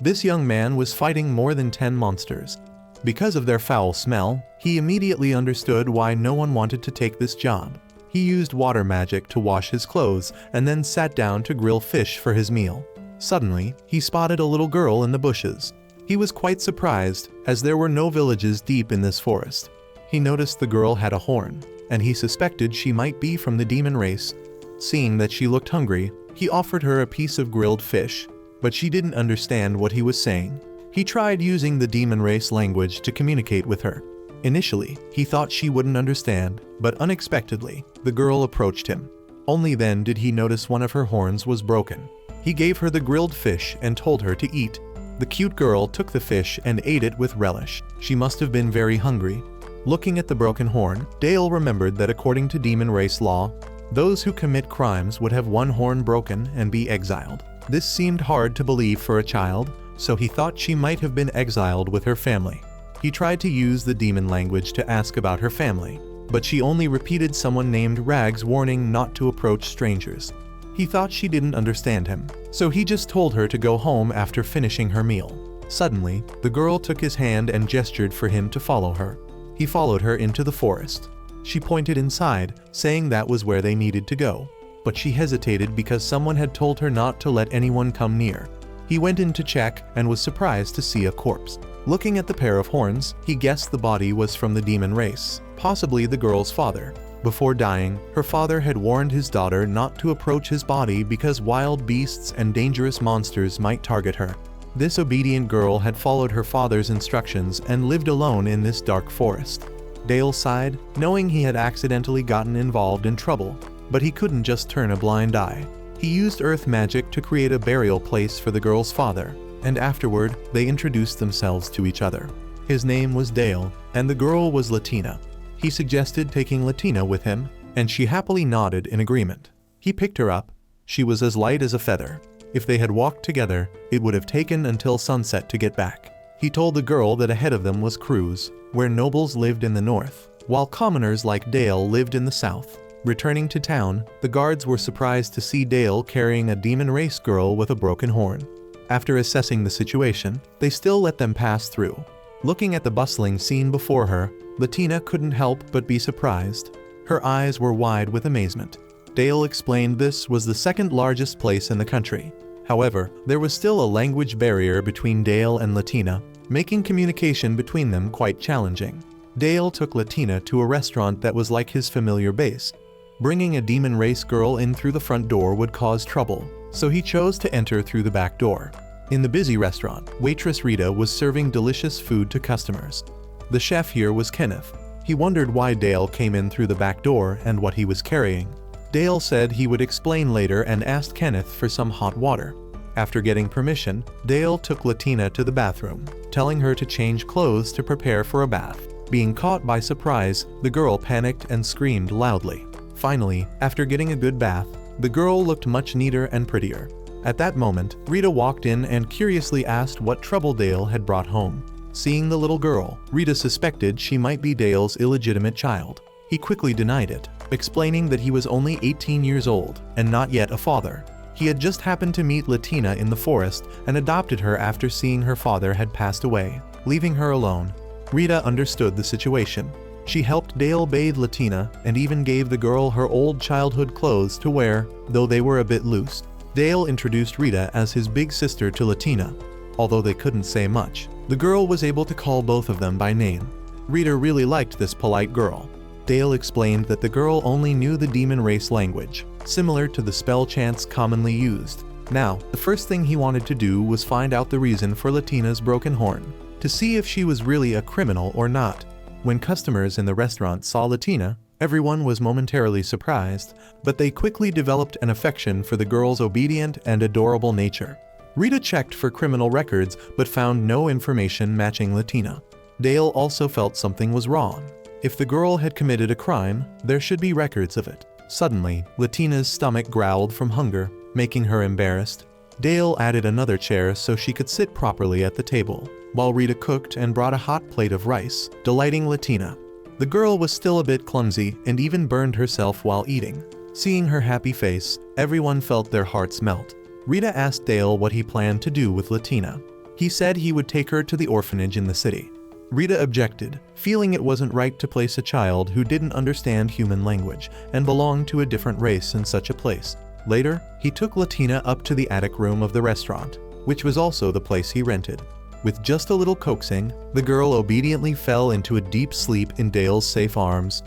This young man was fighting more than 10 monsters. Because of their foul smell, he immediately understood why no one wanted to take this job. He used water magic to wash his clothes and then sat down to grill fish for his meal. Suddenly, he spotted a little girl in the bushes. He was quite surprised, as there were no villages deep in this forest. He noticed the girl had a horn, and he suspected she might be from the demon race. Seeing that she looked hungry, he offered her a piece of grilled fish, but she didn't understand what he was saying. He tried using the demon race language to communicate with her. Initially, he thought she wouldn't understand, but unexpectedly, the girl approached him. Only then did he notice one of her horns was broken. He gave her the grilled fish and told her to eat. The cute girl took the fish and ate it with relish. She must have been very hungry. Looking at the broken horn, Dale remembered that according to demon race law, those who commit crimes would have one horn broken and be exiled. This seemed hard to believe for a child, so he thought she might have been exiled with her family. He tried to use the demon language to ask about her family, but she only repeated someone named Rag's warning not to approach strangers. He thought she didn't understand him, so he just told her to go home after finishing her meal. Suddenly, the girl took his hand and gestured for him to follow her. He followed her into the forest. She pointed inside, saying that was where they needed to go, but she hesitated because someone had told her not to let anyone come near. He went in to check and was surprised to see a corpse. Looking at the pair of horns, he guessed the body was from the demon race, possibly the girl's father. Before dying, her father had warned his daughter not to approach his body because wild beasts and dangerous monsters might target her. This obedient girl had followed her father's instructions and lived alone in this dark forest. Dale sighed, knowing he had accidentally gotten involved in trouble, but he couldn't just turn a blind eye. He used earth magic to create a burial place for the girl's father, and afterward, they introduced themselves to each other. His name was Dale, and the girl was Latina. He suggested taking Latina with him, and she happily nodded in agreement. He picked her up. She was as light as a feather. If they had walked together, it would have taken until sunset to get back. He told the girl that ahead of them was Cruz, where nobles lived in the north, while commoners like Dale lived in the south. Returning to town, the guards were surprised to see Dale carrying a demon race girl with a broken horn. After assessing the situation, they still let them pass through. Looking at the bustling scene before her, Latina couldn't help but be surprised. Her eyes were wide with amazement. Dale explained this was the second largest place in the country. However, there was still a language barrier between Dale and Latina, making communication between them quite challenging. Dale took Latina to a restaurant that was like his familiar base. Bringing a demon race girl in through the front door would cause trouble, so he chose to enter through the back door. In the busy restaurant, waitress Rita was serving delicious food to customers. The chef here was Kenneth. He wondered why Dale came in through the back door and what he was carrying. Dale said he would explain later and asked Kenneth for some hot water. After getting permission, Dale took Latina to the bathroom, telling her to change clothes to prepare for a bath. Being caught by surprise, the girl panicked and screamed loudly. Finally, after getting a good bath, the girl looked much neater and prettier. At that moment, Rita walked in and curiously asked what trouble Dale had brought home. Seeing the little girl, Rita suspected she might be Dale's illegitimate child. He quickly denied it, explaining that he was only 18 years old and not yet a father. He had just happened to meet Latina in the forest and adopted her after seeing her father had passed away, leaving her alone. Rita understood the situation. She helped Dale bathe Latina and even gave the girl her old childhood clothes to wear, though they were a bit loose. Dale introduced Rita as his big sister to Latina. Although they couldn't say much, the girl was able to call both of them by name. Rita really liked this polite girl. Dale explained that the girl only knew the demon race language, similar to the spell chants commonly used. Now, the first thing he wanted to do was find out the reason for Latina's broken horn, to see if she was really a criminal or not. When customers in the restaurant saw Latina, everyone was momentarily surprised, but they quickly developed an affection for the girl's obedient and adorable nature. Rita checked for criminal records but found no information matching Latina. Dale also felt something was wrong. If the girl had committed a crime, there should be records of it. Suddenly, Latina's stomach growled from hunger, making her embarrassed. Dale added another chair so she could sit properly at the table, while Rita cooked and brought a hot plate of rice, delighting Latina. The girl was still a bit clumsy and even burned herself while eating. Seeing her happy face, everyone felt their hearts melt. Rita asked Dale what he planned to do with Latina. He said he would take her to the orphanage in the city. Rita objected, feeling it wasn't right to place a child who didn't understand human language and belonged to a different race in such a place. Later, he took Latina up to the attic room of the restaurant, which was also the place he rented. With just a little coaxing, the girl obediently fell into a deep sleep in Dale's safe arms.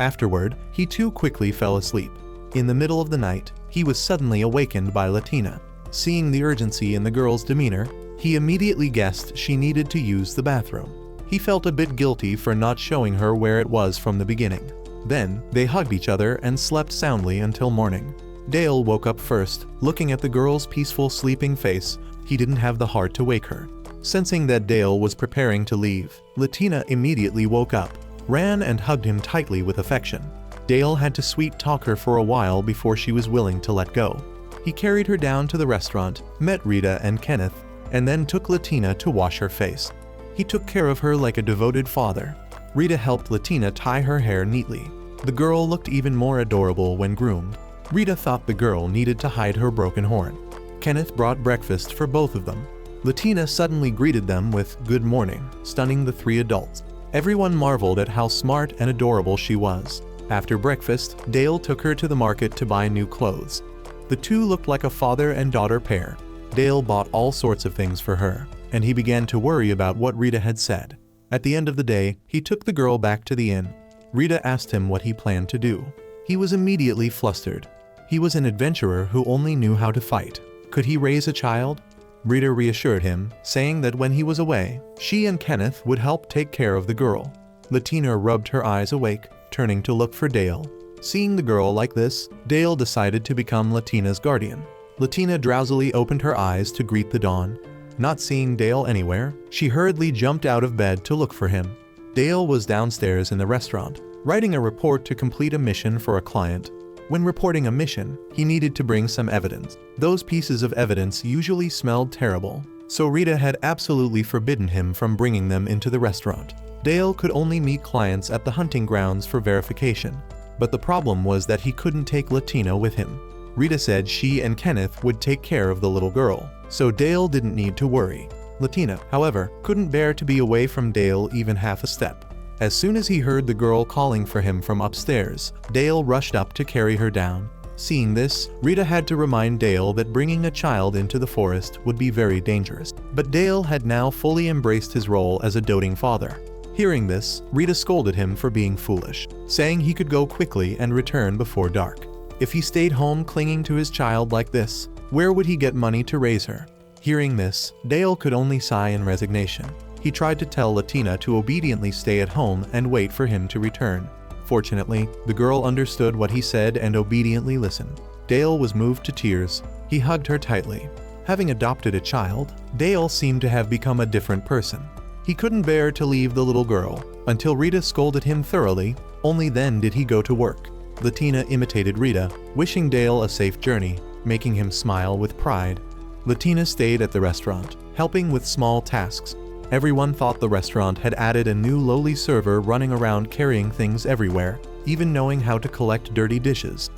Afterward, he too quickly fell asleep. In the middle of the night, he was suddenly awakened by Latina. Seeing the urgency in the girl's demeanor, he immediately guessed she needed to use the bathroom. He felt a bit guilty for not showing her where it was from the beginning. Then, they hugged each other and slept soundly until morning. Dale woke up first, looking at the girl's peaceful sleeping face. He didn't have the heart to wake her. Sensing that Dale was preparing to leave, Latina immediately woke up, ran and hugged him tightly with affection. Dale had to sweet-talk her for a while before she was willing to let go. He carried her down to the restaurant, met Rita and Kenneth, and then took Latina to wash her face. He took care of her like a devoted father. Rita helped Latina tie her hair neatly. The girl looked even more adorable when groomed. Rita thought the girl needed to hide her broken horn. Kenneth brought breakfast for both of them. Latina suddenly greeted them with "Good morning," stunning the three adults. Everyone marveled at how smart and adorable she was. After breakfast, Dale took her to the market to buy new clothes. The two looked like a father and daughter pair. Dale bought all sorts of things for her, and he began to worry about what Rita had said. At the end of the day, he took the girl back to the inn. Rita asked him what he planned to do. He was immediately flustered. He was an adventurer who only knew how to fight. Could he raise a child? Rita reassured him, saying that when he was away, she and Kenneth would help take care of the girl. Latina rubbed her eyes awake, turning to look for Dale. Seeing the girl like this, Dale decided to become Latina's guardian. Latina drowsily opened her eyes to greet the dawn. Not seeing Dale anywhere, she hurriedly jumped out of bed to look for him. Dale was downstairs in the restaurant, writing a report to complete a mission for a client. When reporting a mission, he needed to bring some evidence. Those pieces of evidence usually smelled terrible, so Rita had absolutely forbidden him from bringing them into the restaurant. Dale could only meet clients at the hunting grounds for verification, but the problem was that he couldn't take Latina with him. Rita said she and Kenneth would take care of the little girl, so Dale didn't need to worry. Latina, however, couldn't bear to be away from Dale even half a step. As soon as he heard the girl calling for him from upstairs, Dale rushed up to carry her down. Seeing this, Rita had to remind Dale that bringing a child into the forest would be very dangerous. But Dale had now fully embraced his role as a doting father. Hearing this, Rita scolded him for being foolish, saying he could go quickly and return before dark. If he stayed home clinging to his child like this, where would he get money to raise her? Hearing this, Dale could only sigh in resignation. He tried to tell Latina to obediently stay at home and wait for him to return. Fortunately, the girl understood what he said and obediently listened. Dale was moved to tears. He hugged her tightly. Having adopted a child, Dale seemed to have become a different person. He couldn't bear to leave the little girl, until Rita scolded him thoroughly. Only then did he go to work. Latina imitated Rita, wishing Dale a safe journey, making him smile with pride. Latina stayed at the restaurant, helping with small tasks. Everyone thought the restaurant had added a new lowly server running around carrying things everywhere, even knowing how to collect dirty dishes.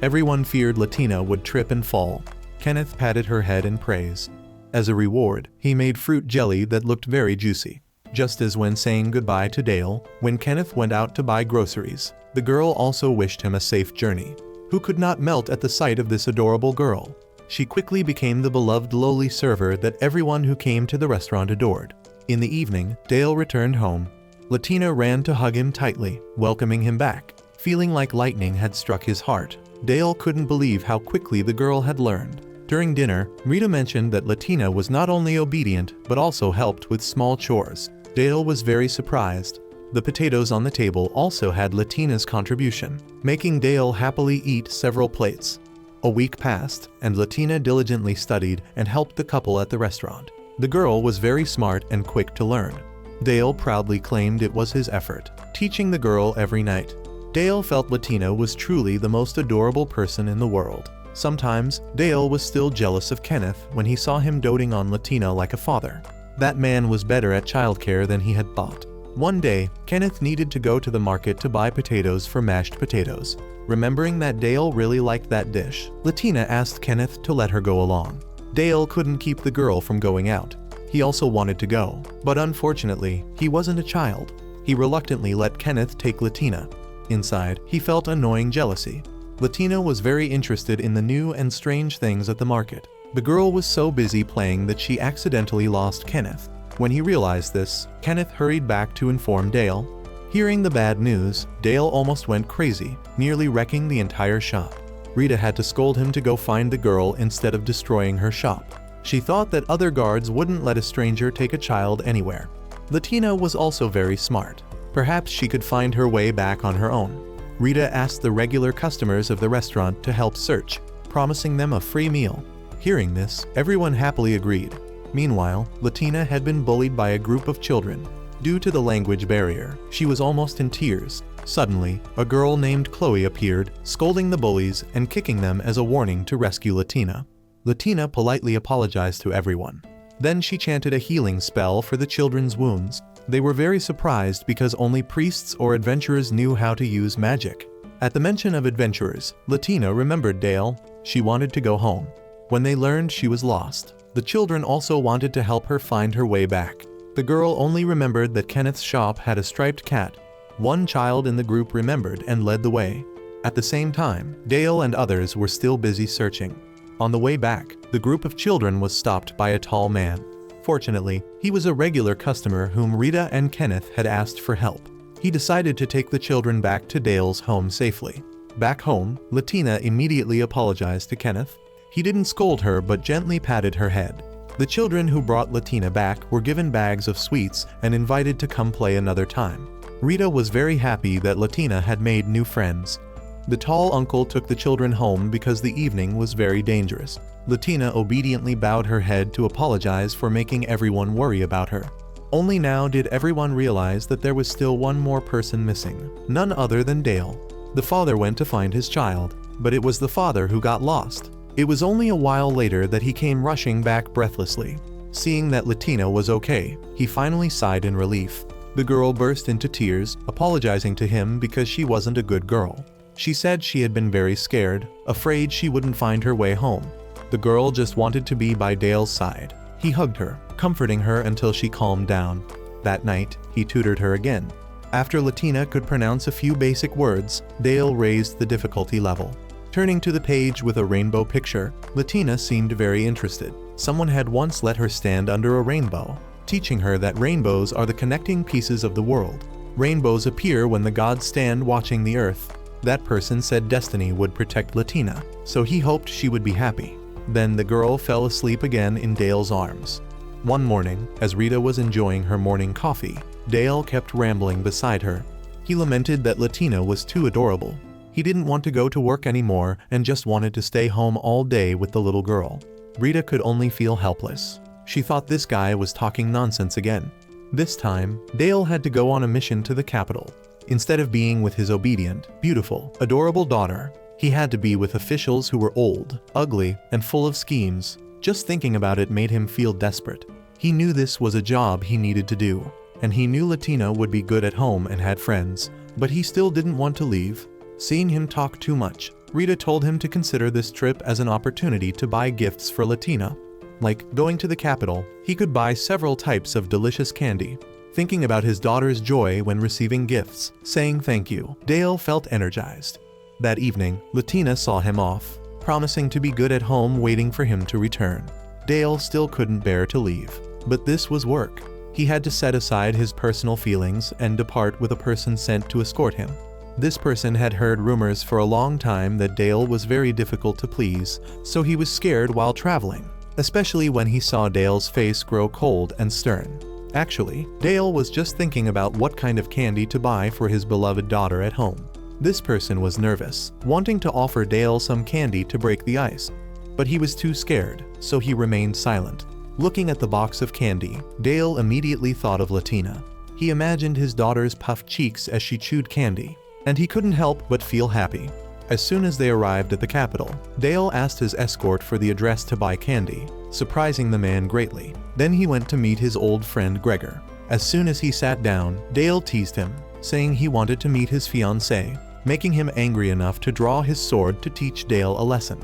Everyone feared Latina would trip and fall. Kenneth patted her head in praise. As a reward, he made fruit jelly that looked very juicy. Just as when saying goodbye to Dale, when Kenneth went out to buy groceries, the girl also wished him a safe journey. Who could not melt at the sight of this adorable girl? She quickly became the beloved lowly server that everyone who came to the restaurant adored. In the evening, Dale returned home. Latina ran to hug him tightly, welcoming him back. Feeling like lightning had struck his heart, Dale couldn't believe how quickly the girl had learned. During dinner, Rita mentioned that Latina was not only obedient, but also helped with small chores. Dale was very surprised. The potatoes on the table also had Latina's contribution, making Dale happily eat several plates. A week passed, and Latina diligently studied and helped the couple at the restaurant. The girl was very smart and quick to learn. Dale proudly claimed it was his effort, teaching the girl every night. Dale felt Latina was truly the most adorable person in the world. Sometimes, Dale was still jealous of Kenneth when he saw him doting on Latina like a father. That man was better at childcare than he had thought. One day, Kenneth needed to go to the market to buy potatoes for mashed potatoes. Remembering that Dale really liked that dish, Latina asked Kenneth to let her go along. Dale couldn't keep the girl from going out. He also wanted to go, but unfortunately, he wasn't a child. He reluctantly let Kenneth take Latina. Inside, he felt annoying jealousy. Latina was very interested in the new and strange things at the market. The girl was so busy playing that she accidentally lost Kenneth. When he realized this, Kenneth hurried back to inform Dale. Hearing the bad news, Dale almost went crazy, nearly wrecking the entire shop. Rita had to scold him to go find the girl instead of destroying her shop. She thought that other guards wouldn't let a stranger take a child anywhere. Latina was also very smart. Perhaps she could find her way back on her own. Rita asked the regular customers of the restaurant to help search, promising them a free meal. Hearing this, everyone happily agreed. Meanwhile, Latina had been bullied by a group of children. Due to the language barrier, she was almost in tears. Suddenly, a girl named Chloe appeared, scolding the bullies and kicking them as a warning to rescue Latina. Latina politely apologized to everyone. Then she chanted a healing spell for the children's wounds. They were very surprised because only priests or adventurers knew how to use magic. At the mention of adventurers, Latina remembered Dale. She wanted to go home. When they learned she was lost, the children also wanted to help her find her way back. The girl only remembered that Kenneth's shop had a striped cat. One child in the group remembered and led the way. At the same time, Dale and others were still busy searching. On the way back, the group of children was stopped by a tall man. Fortunately, he was a regular customer whom Rita and Kenneth had asked for help. He decided to take the children back to Dale's home safely. Back home, Latina immediately apologized to Kenneth. He didn't scold her but gently patted her head. The children who brought Latina back were given bags of sweets and invited to come play another time. Rita was very happy that Latina had made new friends. The tall uncle took the children home because the evening was very dangerous. Latina obediently bowed her head to apologize for making everyone worry about her. Only now did everyone realize that there was still one more person missing, none other than Dale. The father went to find his child, but it was the father who got lost. It was only a while later that he came rushing back breathlessly. Seeing that Latina was okay, he finally sighed in relief. The girl burst into tears, apologizing to him because she wasn't a good girl. She said she had been very scared, afraid she wouldn't find her way home. The girl just wanted to be by Dale's side. He hugged her, comforting her until she calmed down. That night, he tutored her again. After Latina could pronounce a few basic words, Dale raised the difficulty level. Turning to the page with a rainbow picture, Latina seemed very interested. Someone had once let her stand under a rainbow, teaching her that rainbows are the connecting pieces of the world. Rainbows appear when the gods stand watching the earth. That person said destiny would protect Latina, so he hoped she would be happy. Then the girl fell asleep again in Dale's arms. One morning, as Rita was enjoying her morning coffee, Dale kept rambling beside her. He lamented that Latina was too adorable. He didn't want to go to work anymore and just wanted to stay home all day with the little girl. Rita could only feel helpless. She thought this guy was talking nonsense again. This time, Dale had to go on a mission to the capital. Instead of being with his obedient, beautiful, adorable daughter, he had to be with officials who were old, ugly, and full of schemes. Just thinking about it made him feel desperate. He knew this was a job he needed to do, and he knew Latina would be good at home and had friends, but he still didn't want to leave. Seeing him talk too much, Rita told him to consider this trip as an opportunity to buy gifts for Latina. Like going to the capital, he could buy several types of delicious candy. Thinking about his daughter's joy when receiving gifts, saying thank you, Dale felt energized. That evening, Latina saw him off, promising to be good at home waiting for him to return. Dale still couldn't bear to leave, but this was work. He had to set aside his personal feelings and depart with a person sent to escort him. This person had heard rumors for a long time that Dale was very difficult to please, so he was scared while traveling, especially when he saw Dale's face grow cold and stern. Actually, Dale was just thinking about what kind of candy to buy for his beloved daughter at home. This person was nervous, wanting to offer Dale some candy to break the ice, but he was too scared, so he remained silent. Looking at the box of candy, Dale immediately thought of Latina. He imagined his daughter's puffed cheeks as she chewed candy, and he couldn't help but feel happy. As soon as they arrived at the capital, Dale asked his escort for the address to buy candy, surprising the man greatly. Then he went to meet his old friend Gregor. As soon as he sat down, Dale teased him, saying he wanted to meet his fiancée, making him angry enough to draw his sword to teach Dale a lesson.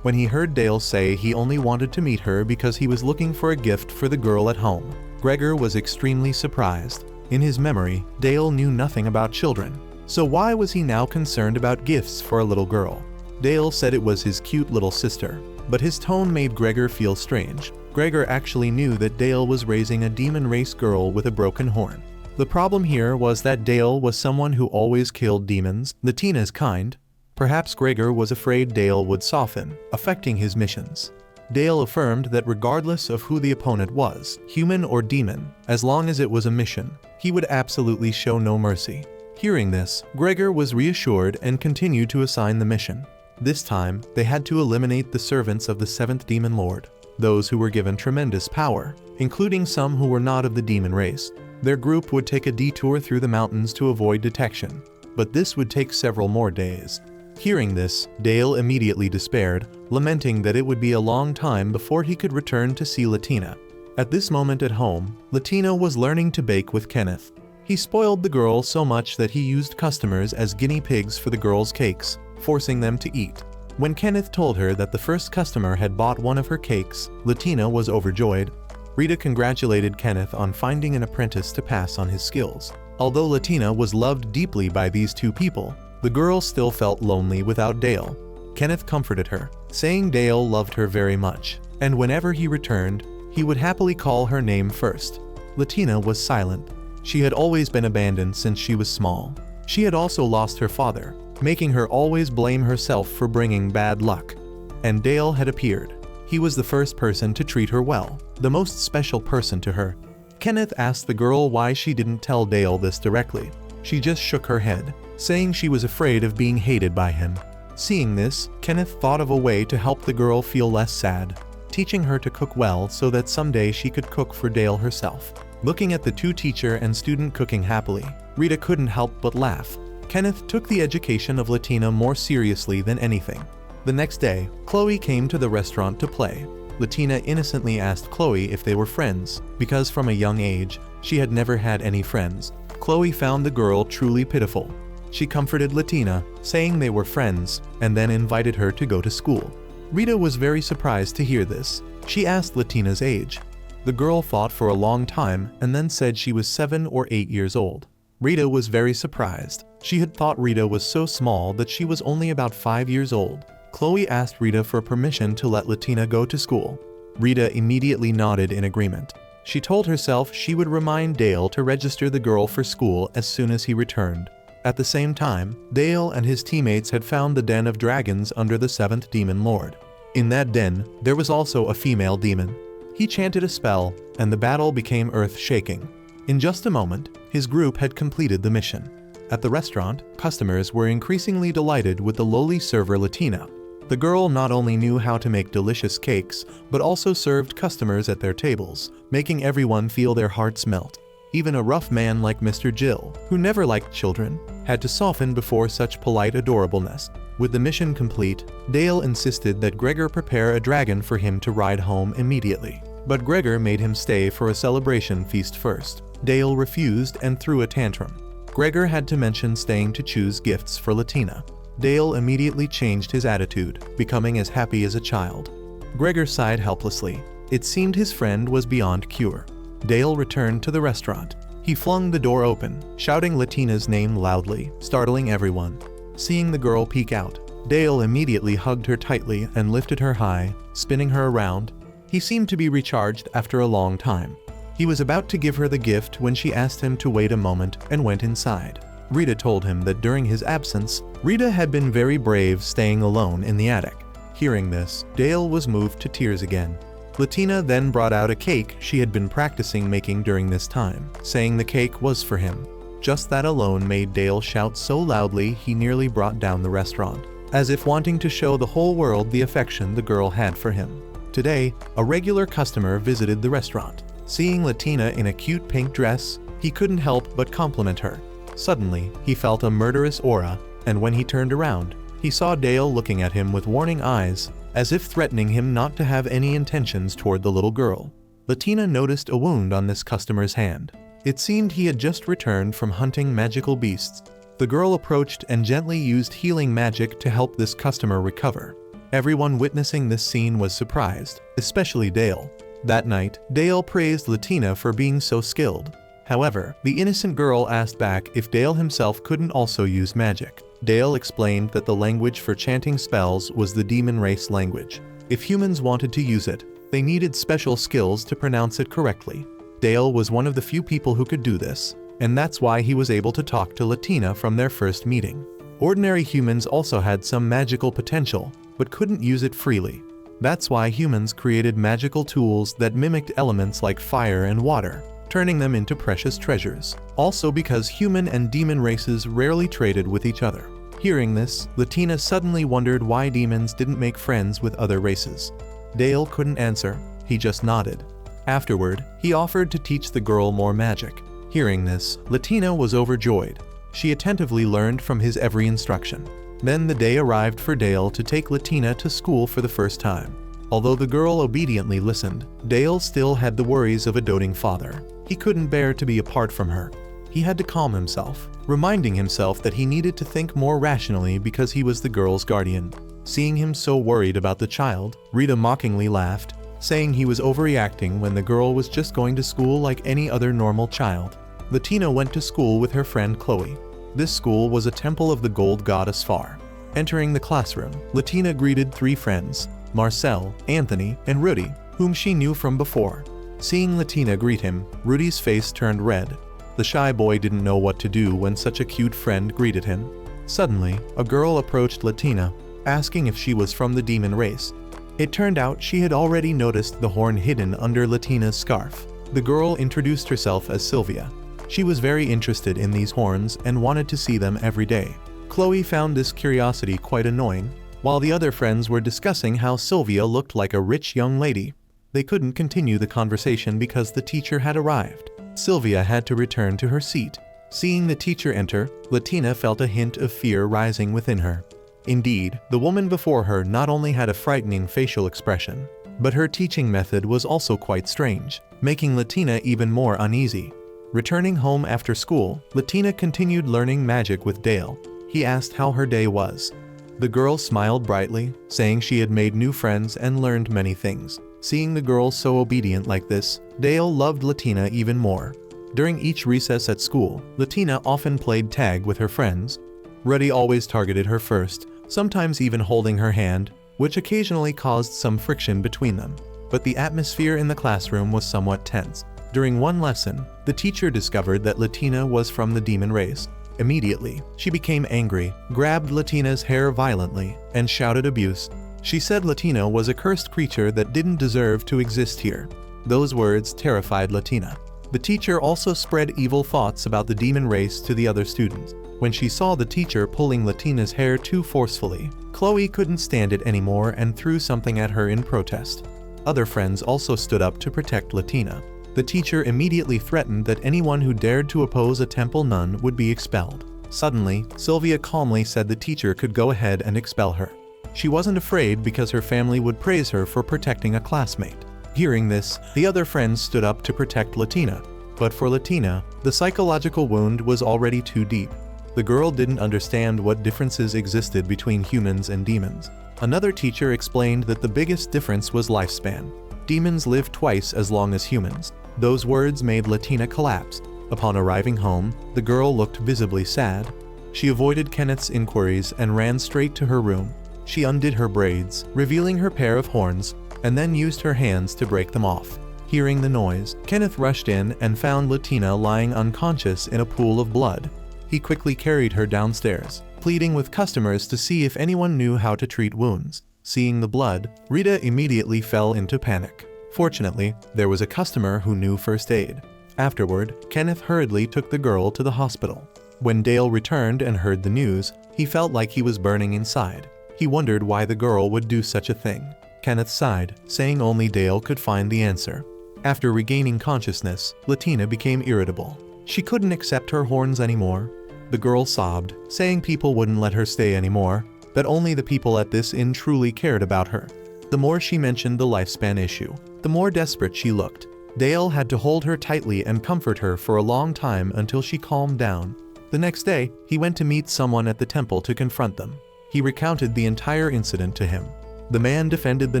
when he heard Dale say he only wanted to meet her because he was looking for a gift for the girl at home. Gregor was extremely surprised. In his memory, Dale knew nothing about children. So why was he now concerned about gifts for a little girl? Dale said it was his cute little sister, but his tone made Gregor feel strange. Gregor actually knew that Dale was raising a demon race girl with a broken horn. The problem here was that Dale was someone who always killed demons, Latina's kind. Perhaps Gregor was afraid Dale would soften, affecting his missions. Dale affirmed that regardless of who the opponent was, human or demon, as long as it was a mission, he would absolutely show no mercy. Hearing this, Gregor was reassured and continued to assign the mission. This time, they had to eliminate the servants of the 7th Demon Lord, those who were given tremendous power, including some who were not of the demon race. Their group would take a detour through the mountains to avoid detection, but this would take several more days. Hearing this, Dale immediately despaired, lamenting that it would be a long time before he could return to see Latina. At this moment at home, Latina was learning to bake with Kenneth. He spoiled the girl so much that he used customers as guinea pigs for the girl's cakes, forcing them to eat. When Kenneth told her that the first customer had bought one of her cakes, Latina was overjoyed. Rita congratulated Kenneth on finding an apprentice to pass on his skills. Although Latina was loved deeply by these two people, the girl still felt lonely without Dale. Kenneth comforted her, saying Dale loved her very much, and whenever he returned, he would happily call her name first. Latina was silent. She had always been abandoned since she was small. She had also lost her father, making her always blame herself for bringing bad luck. And Dale had appeared. He was the first person to treat her well, the most special person to her. Kenneth asked the girl why she didn't tell Dale this directly. She just shook her head, saying she was afraid of being hated by him. Seeing this, Kenneth thought of a way to help the girl feel less sad, teaching her to cook well so that someday she could cook for Dale herself. Looking at the two teacher and student cooking happily, Rita couldn't help but laugh. Kenneth took the education of Latina more seriously than anything. The next day, Chloe came to the restaurant to play. Latina innocently asked Chloe if they were friends, because from a young age, she had never had any friends. Chloe found the girl truly pitiful. She comforted Latina, saying they were friends, and then invited her to go to school. Rita was very surprised to hear this. She asked Latina's age. The girl thought for a long time and then said she was 7 or 8 years old. Rita was very surprised. She had thought Rita was so small that she was only about 5 years old. Chloe asked Rita for permission to let Latina go to school. Rita immediately nodded in agreement. She told herself she would remind Dale to register the girl for school as soon as he returned. At the same time, Dale and his teammates had found the den of dragons under the 7th Demon Lord. In that den, there was also a female demon. He chanted a spell, and the battle became earth-shaking. In just a moment, his group had completed the mission. At the restaurant, customers were increasingly delighted with the lowly server Latina. The girl not only knew how to make delicious cakes, but also served customers at their tables, making everyone feel their hearts melt. Even a rough man like Mr. Jill, who never liked children, had to soften before such polite adorableness. With the mission complete, Dale insisted that Gregor prepare a dragon for him to ride home immediately. But Gregor made him stay for a celebration feast first. Dale refused and threw a tantrum. Gregor had to mention staying to choose gifts for Latina. Dale immediately changed his attitude, becoming as happy as a child. Gregor sighed helplessly. It seemed his friend was beyond cure. Dale returned to the restaurant. He flung the door open, shouting Latina's name loudly, startling everyone. Seeing the girl peek out, Dale immediately hugged her tightly and lifted her high, spinning her around. He seemed to be recharged after a long time. He was about to give her the gift when she asked him to wait a moment and went inside. Rita told him that during his absence, Rita had been very brave staying alone in the attic. Hearing this, Dale was moved to tears again. Latina then brought out a cake she had been practicing making during this time, saying the cake was for him. Just that alone made Dale shout so loudly he nearly brought down the restaurant, as if wanting to show the whole world the affection the girl had for him. Today, a regular customer visited the restaurant. Seeing Latina in a cute pink dress, he couldn't help but compliment her. Suddenly, he felt a murderous aura, and when he turned around, he saw Dale looking at him with warning eyes, as if threatening him not to have any intentions toward the little girl. Latina noticed a wound on this customer's hand. It seemed he had just returned from hunting magical beasts. The girl approached and gently used healing magic to help this customer recover. Everyone witnessing this scene was surprised, especially Dale. That night, Dale praised Latina for being so skilled. However, the innocent girl asked back if Dale himself couldn't also use magic. Dale explained that the language for chanting spells was the demon race language. If humans wanted to use it, they needed special skills to pronounce it correctly. Dale was one of the few people who could do this, and that's why he was able to talk to Latina from their first meeting. Ordinary humans also had some magical potential, but couldn't use it freely. That's why humans created magical tools that mimicked elements like fire and water, turning them into precious treasures. Also because human and demon races rarely traded with each other. Hearing this, Latina suddenly wondered why demons didn't make friends with other races. Dale couldn't answer, he just nodded. Afterward, he offered to teach the girl more magic. Hearing this, Latina was overjoyed. She attentively learned from his every instruction. Then the day arrived for Dale to take Latina to school for the first time. Although the girl obediently listened, Dale still had the worries of a doting father. He couldn't bear to be apart from her. He had to calm himself, reminding himself that he needed to think more rationally because he was the girl's guardian. Seeing him so worried about the child, Rita mockingly laughed, saying he was overreacting when the girl was just going to school like any other normal child. Latina went to school with her friend Chloe. This school was a temple of the gold goddess Far. Entering the classroom, Latina greeted 3 friends, Marcel, Anthony, and Rudy, whom she knew from before. Seeing Latina greet him, Rudy's face turned red. The shy boy didn't know what to do when such a cute friend greeted him. Suddenly, a girl approached Latina, asking if she was from the demon race. It turned out she had already noticed the horn hidden under Latina's scarf. The girl introduced herself as Sylvia. She was very interested in these horns and wanted to see them every day. Chloe found this curiosity quite annoying, while the other friends were discussing how Sylvia looked like a rich young lady. They couldn't continue the conversation because the teacher had arrived. Sylvia had to return to her seat. Seeing the teacher enter, Latina felt a hint of fear rising within her. Indeed, the woman before her not only had a frightening facial expression, but her teaching method was also quite strange, making Latina even more uneasy. Returning home after school, Latina continued learning magic with Dale. He asked how her day was. The girl smiled brightly, saying she had made new friends and learned many things. Seeing the girl so obedient like this, Dale loved Latina even more. During each recess at school, Latina often played tag with her friends. Rudy always targeted her first, sometimes even holding her hand, which occasionally caused some friction between them. But the atmosphere in the classroom was somewhat tense. During one lesson, the teacher discovered that Latina was from the demon race. Immediately, she became angry, grabbed Latina's hair violently, and shouted abuse. She said Latina was a cursed creature that didn't deserve to exist here. Those words terrified Latina. The teacher also spread evil thoughts about the demon race to the other students. When she saw the teacher pulling Latina's hair too forcefully, Chloe couldn't stand it anymore and threw something at her in protest. Other friends also stood up to protect Latina. The teacher immediately threatened that anyone who dared to oppose a temple nun would be expelled. Suddenly, Sylvia calmly said the teacher could go ahead and expel her. She wasn't afraid because her family would praise her for protecting a classmate. Hearing this, the other friends stood up to protect Latina. But for Latina, the psychological wound was already too deep. The girl didn't understand what differences existed between humans and demons. Another teacher explained that the biggest difference was lifespan. Demons live twice as long as humans. Those words made Latina collapse. Upon arriving home, the girl looked visibly sad. She avoided Kenneth's inquiries and ran straight to her room. She undid her braids, revealing her pair of horns, and then used her hands to break them off. Hearing the noise, Kenneth rushed in and found Latina lying unconscious in a pool of blood. He quickly carried her downstairs, pleading with customers to see if anyone knew how to treat wounds. Seeing the blood, Rita immediately fell into panic. Fortunately, there was a customer who knew first aid. Afterward, Kenneth hurriedly took the girl to the hospital. When Dale returned and heard the news, he felt like he was burning inside. He wondered why the girl would do such a thing. Kenneth sighed, saying only Dale could find the answer. After regaining consciousness, Latina became irritable. She couldn't accept her horns anymore. The girl sobbed, saying people wouldn't let her stay anymore, that only the people at this inn truly cared about her. The more she mentioned the lifespan issue, the more desperate she looked. Dale had to hold her tightly and comfort her for a long time until she calmed down. The next day, he went to meet someone at the temple to confront them. He recounted the entire incident to him. The man defended the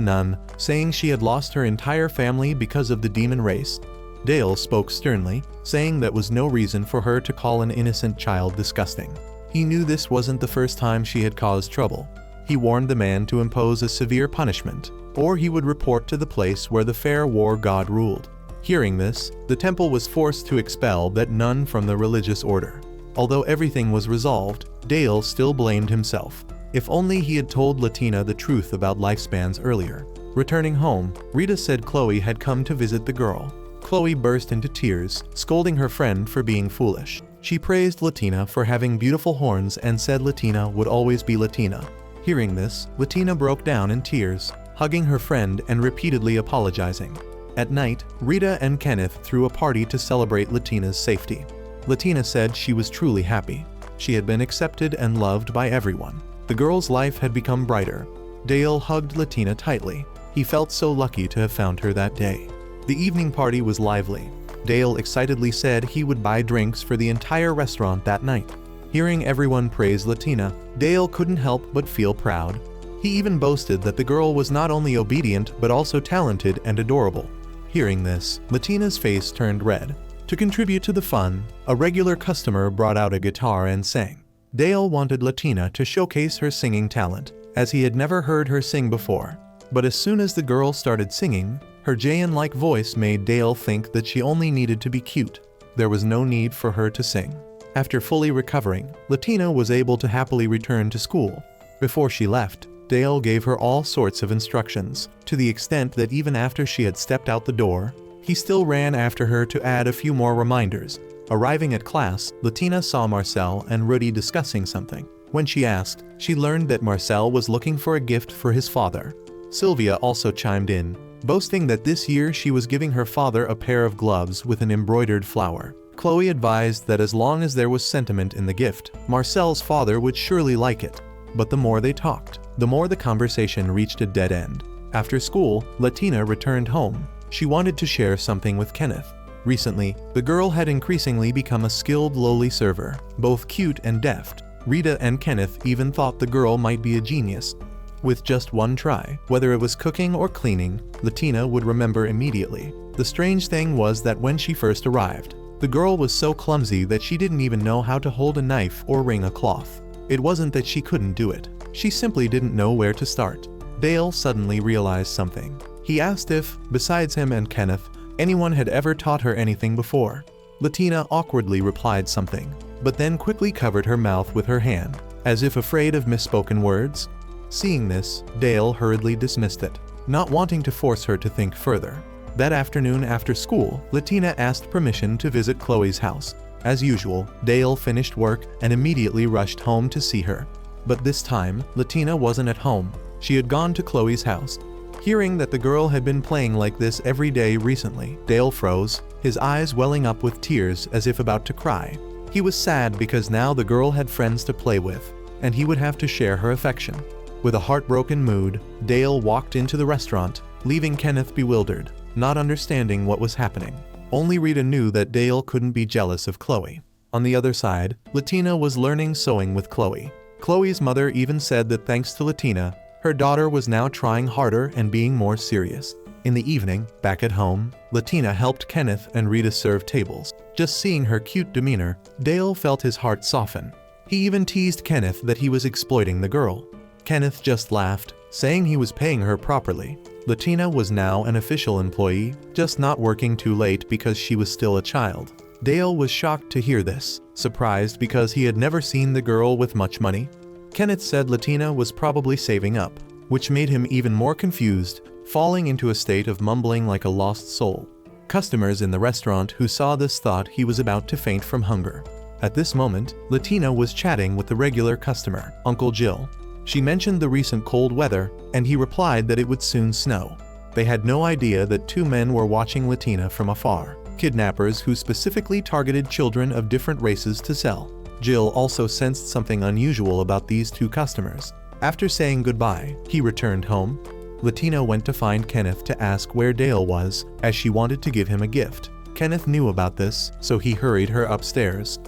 nun, saying she had lost her entire family because of the demon race. Dale spoke sternly, saying that was no reason for her to call an innocent child disgusting. He knew this wasn't the first time she had caused trouble. He warned the man to impose a severe punishment, or he would report to the place where the fair war god ruled. Hearing this, the temple was forced to expel that nun from the religious order. Although everything was resolved, Dale still blamed himself. If only he had told Latina the truth about lifespans earlier. Returning home, Rita said Chloe had come to visit the girl. Chloe burst into tears, scolding her friend for being foolish. She praised Latina for having beautiful horns and said Latina would always be Latina. Hearing this, Latina broke down in tears, hugging her friend and repeatedly apologizing. At night, Rita and Kenneth threw a party to celebrate Latina's safety. Latina said she was truly happy. She had been accepted and loved by everyone. The girl's life had become brighter. Dale hugged Latina tightly. He felt so lucky to have found her that day. The evening party was lively. Dale excitedly said he would buy drinks for the entire restaurant that night. Hearing everyone praise Latina, Dale couldn't help but feel proud. He even boasted that the girl was not only obedient but also talented and adorable. Hearing this, Latina's face turned red. To contribute to the fun, a regular customer brought out a guitar and sang. Dale wanted Latina to showcase her singing talent, as he had never heard her sing before. But as soon as the girl started singing, her Jayan-like voice made Dale think that she only needed to be cute. There was no need for her to sing. After fully recovering, Latina was able to happily return to school. Before she left, Dale gave her all sorts of instructions, to the extent that even after she had stepped out the door, he still ran after her to add a few more reminders. Arriving at class, Latina saw Marcel and Rudy discussing something. When she asked, she learned that Marcel was looking for a gift for his father. Sylvia also chimed in, boasting that this year she was giving her father a pair of gloves with an embroidered flower. Chloe advised that as long as there was sentiment in the gift, Marcel's father would surely like it. But the more they talked, the more the conversation reached a dead end. After school, Latina returned home. She wanted to share something with Kenneth. Recently, the girl had increasingly become a skilled lowly server, both cute and deft. Rita and Kenneth even thought the girl might be a genius. With just one try, whether it was cooking or cleaning, Latina would remember immediately. The strange thing was that when she first arrived, the girl was so clumsy that she didn't even know how to hold a knife or wring a cloth. It wasn't that she couldn't do it. She simply didn't know where to start. Dale suddenly realized something. He asked if, besides him and Kenneth, anyone had ever taught her anything before. Latina awkwardly replied something, but then quickly covered her mouth with her hand, as if afraid of misspoken words. Seeing this, Dale hurriedly dismissed it, not wanting to force her to think further. That afternoon after school, Latina asked permission to visit Chloe's house. As usual, Dale finished work and immediately rushed home to see her. But this time, Latina wasn't at home. She had gone to Chloe's house. Hearing that the girl had been playing like this every day recently, Dale froze, his eyes welling up with tears as if about to cry. He was sad because now the girl had friends to play with, and he would have to share her affection. With a heartbroken mood, Dale walked into the restaurant, leaving Kenneth bewildered, not understanding what was happening. Only Rita knew that Dale couldn't be jealous of Chloe. On the other side, Latina was learning sewing with Chloe. Chloe's mother even said that thanks to Latina, her daughter was now trying harder and being more serious. In the evening, back at home, Latina helped Kenneth and Rita serve tables. Just seeing her cute demeanor, Dale felt his heart soften. He even teased Kenneth that he was exploiting the girl. Kenneth just laughed, saying he was paying her properly. Latina was now an official employee, just not working too late because she was still a child. Dale was shocked to hear this, surprised because he had never seen the girl with much money. Kenneth said Latina was probably saving up, which made him even more confused, falling into a state of mumbling like a lost soul. Customers in the restaurant who saw this thought he was about to faint from hunger. At this moment, Latina was chatting with the regular customer, Uncle Jill. She mentioned the recent cold weather, and he replied that it would soon snow. They had no idea that two men were watching Latina from afar, kidnappers who specifically targeted children of different races to sell. Jill also sensed something unusual about these two customers. After saying goodbye, he returned home. Latina went to find Kenneth to ask where Dale was, as she wanted to give him a gift. Kenneth knew about this, so he hurried her upstairs.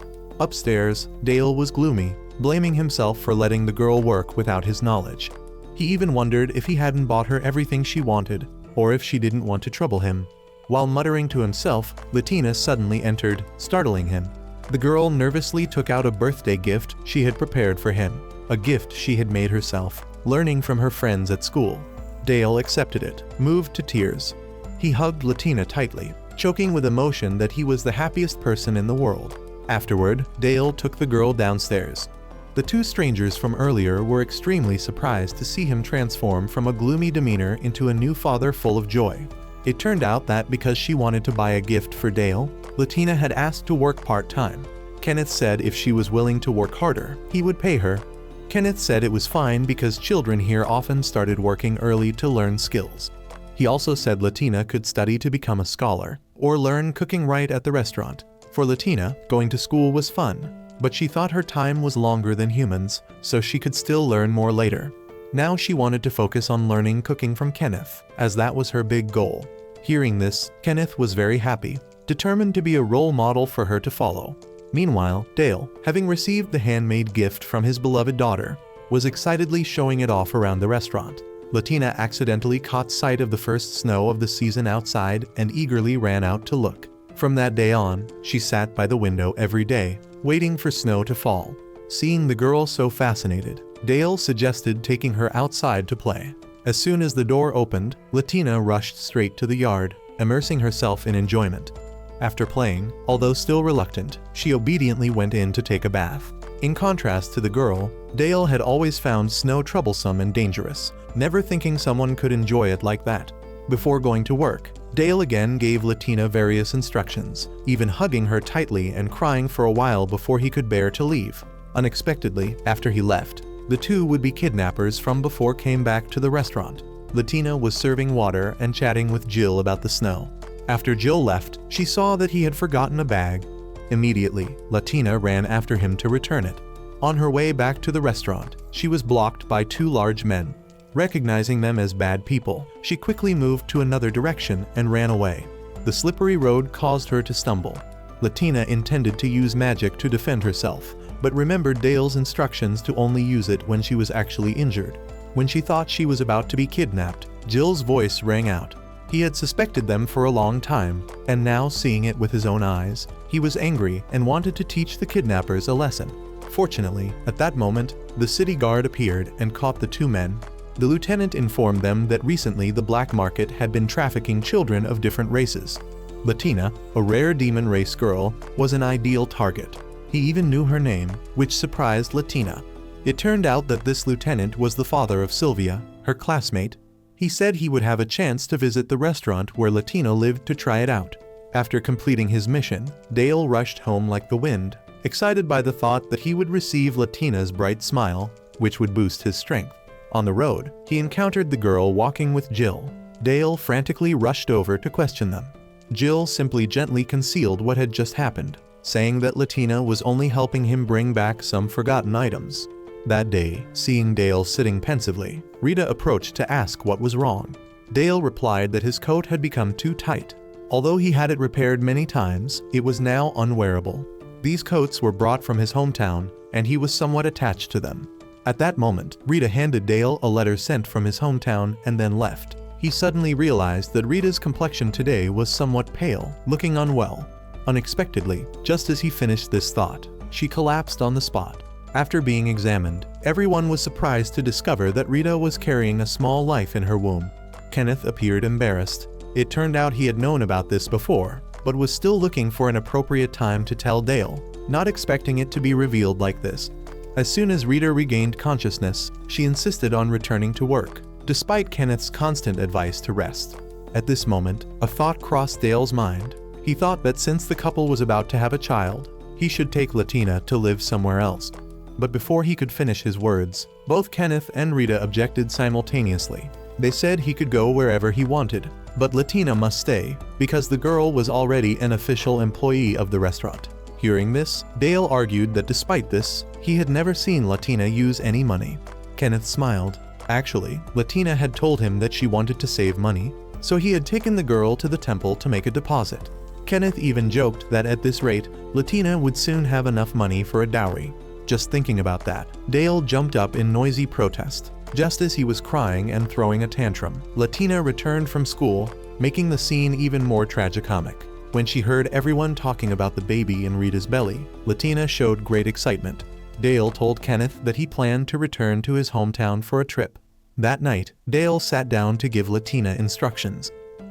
Upstairs, Dale was gloomy, blaming himself for letting the girl work without his knowledge. He even wondered if he hadn't bought her everything she wanted, or if she didn't want to trouble him. While muttering to himself, Latina suddenly entered, startling him. The girl nervously took out a birthday gift she had prepared for him, a gift she had made herself, learning from her friends at school. Dale accepted it, moved to tears. He hugged Latina tightly, choking with emotion that he was the happiest person in the world. Afterward, Dale took the girl downstairs. The two strangers from earlier were extremely surprised to see him transform from a gloomy demeanor into a new father full of joy. It turned out that because she wanted to buy a gift for Dale, Latina had asked to work part-time. Kenneth said if she was willing to work harder, he would pay her. Kenneth said it was fine because children here often started working early to learn skills. He also said Latina could study to become a scholar, or learn cooking right at the restaurant. For Latina, going to school was fun, but she thought her time was longer than humans, so she could still learn more later. Now she wanted to focus on learning cooking from Kenneth, as that was her big goal. Hearing this, Kenneth was very happy, determined to be a role model for her to follow. Meanwhile, Dale, having received the handmade gift from his beloved daughter, was excitedly showing it off around the restaurant. Latina accidentally caught sight of the first snow of the season outside and eagerly ran out to look. From that day on, she sat by the window every day, waiting for snow to fall. Seeing the girl so fascinated, Dale suggested taking her outside to play. As soon as the door opened, Latina rushed straight to the yard, immersing herself in enjoyment. After playing, although still reluctant, she obediently went in to take a bath. In contrast to the girl, Dale had always found snow troublesome and dangerous, never thinking someone could enjoy it like that. Before going to work, Dale again gave Latina various instructions, even hugging her tightly and crying for a while before he could bear to leave. Unexpectedly, after he left, the two would-be kidnappers from before came back to the restaurant. Latina was serving water and chatting with Jill about the snow. After Jill left, she saw that he had forgotten a bag. Immediately, Latina ran after him to return it. On her way back to the restaurant, she was blocked by two large men. Recognizing them as bad people, she quickly moved to another direction and ran away. The slippery road caused her to stumble. Latina intended to use magic to defend herself, but remembered Dale's instructions to only use it when she was actually injured. When she thought she was about to be kidnapped, Jill's voice rang out. He had suspected them for a long time, and now seeing it with his own eyes, he was angry and wanted to teach the kidnappers a lesson. Fortunately, at that moment, the city guard appeared and caught the two men. The lieutenant informed them that recently the black market had been trafficking children of different races. Latina, a rare demon race girl, was an ideal target. He even knew her name, which surprised Latina. It turned out that this lieutenant was the father of Sylvia, her classmate. He said he would have a chance to visit the restaurant where Latina lived to try it out. After completing his mission, Dale rushed home like the wind, excited by the thought that he would receive Latina's bright smile, which would boost his strength. On the road, he encountered the girl walking with Jill. Dale frantically rushed over to question them. Jill simply gently concealed what had just happened, saying that Latina was only helping him bring back some forgotten items. That day, seeing Dale sitting pensively, Rita approached to ask what was wrong. Dale replied that his coat had become too tight. Although he had it repaired many times, it was now unwearable. These coats were brought from his hometown, and he was somewhat attached to them. At that moment, Rita handed Dale a letter sent from his hometown and then left. He suddenly realized that Rita's complexion today was somewhat pale, looking unwell. Unexpectedly, just as he finished this thought, she collapsed on the spot. After being examined, everyone was surprised to discover that Rita was carrying a small life in her womb. Kenneth appeared embarrassed. It turned out he had known about this before, but was still looking for an appropriate time to tell Dale, not expecting it to be revealed like this. As soon as Rita regained consciousness, she insisted on returning to work, despite Kenneth's constant advice to rest. At this moment, a thought crossed Dale's mind. He thought that since the couple was about to have a child, he should take Latina to live somewhere else. But before he could finish his words, both Kenneth and Rita objected simultaneously. They said he could go wherever he wanted, but Latina must stay, because the girl was already an official employee of the restaurant. Hearing this, Dale argued that despite this, he had never seen Latina use any money. Kenneth smiled. Actually, Latina had told him that she wanted to save money, so he had taken the girl to the temple to make a deposit. Kenneth even joked that at this rate, Latina would soon have enough money for a dowry. Just thinking about that, Dale jumped up in noisy protest. Just as he was crying and throwing a tantrum, Latina returned from school, making the scene even more tragicomic. When she heard everyone talking about the baby in Rita's belly, Latina showed great excitement. Dale told Kenneth that he planned to return to his hometown for a trip. That night, Dale sat down to give Latina instructions.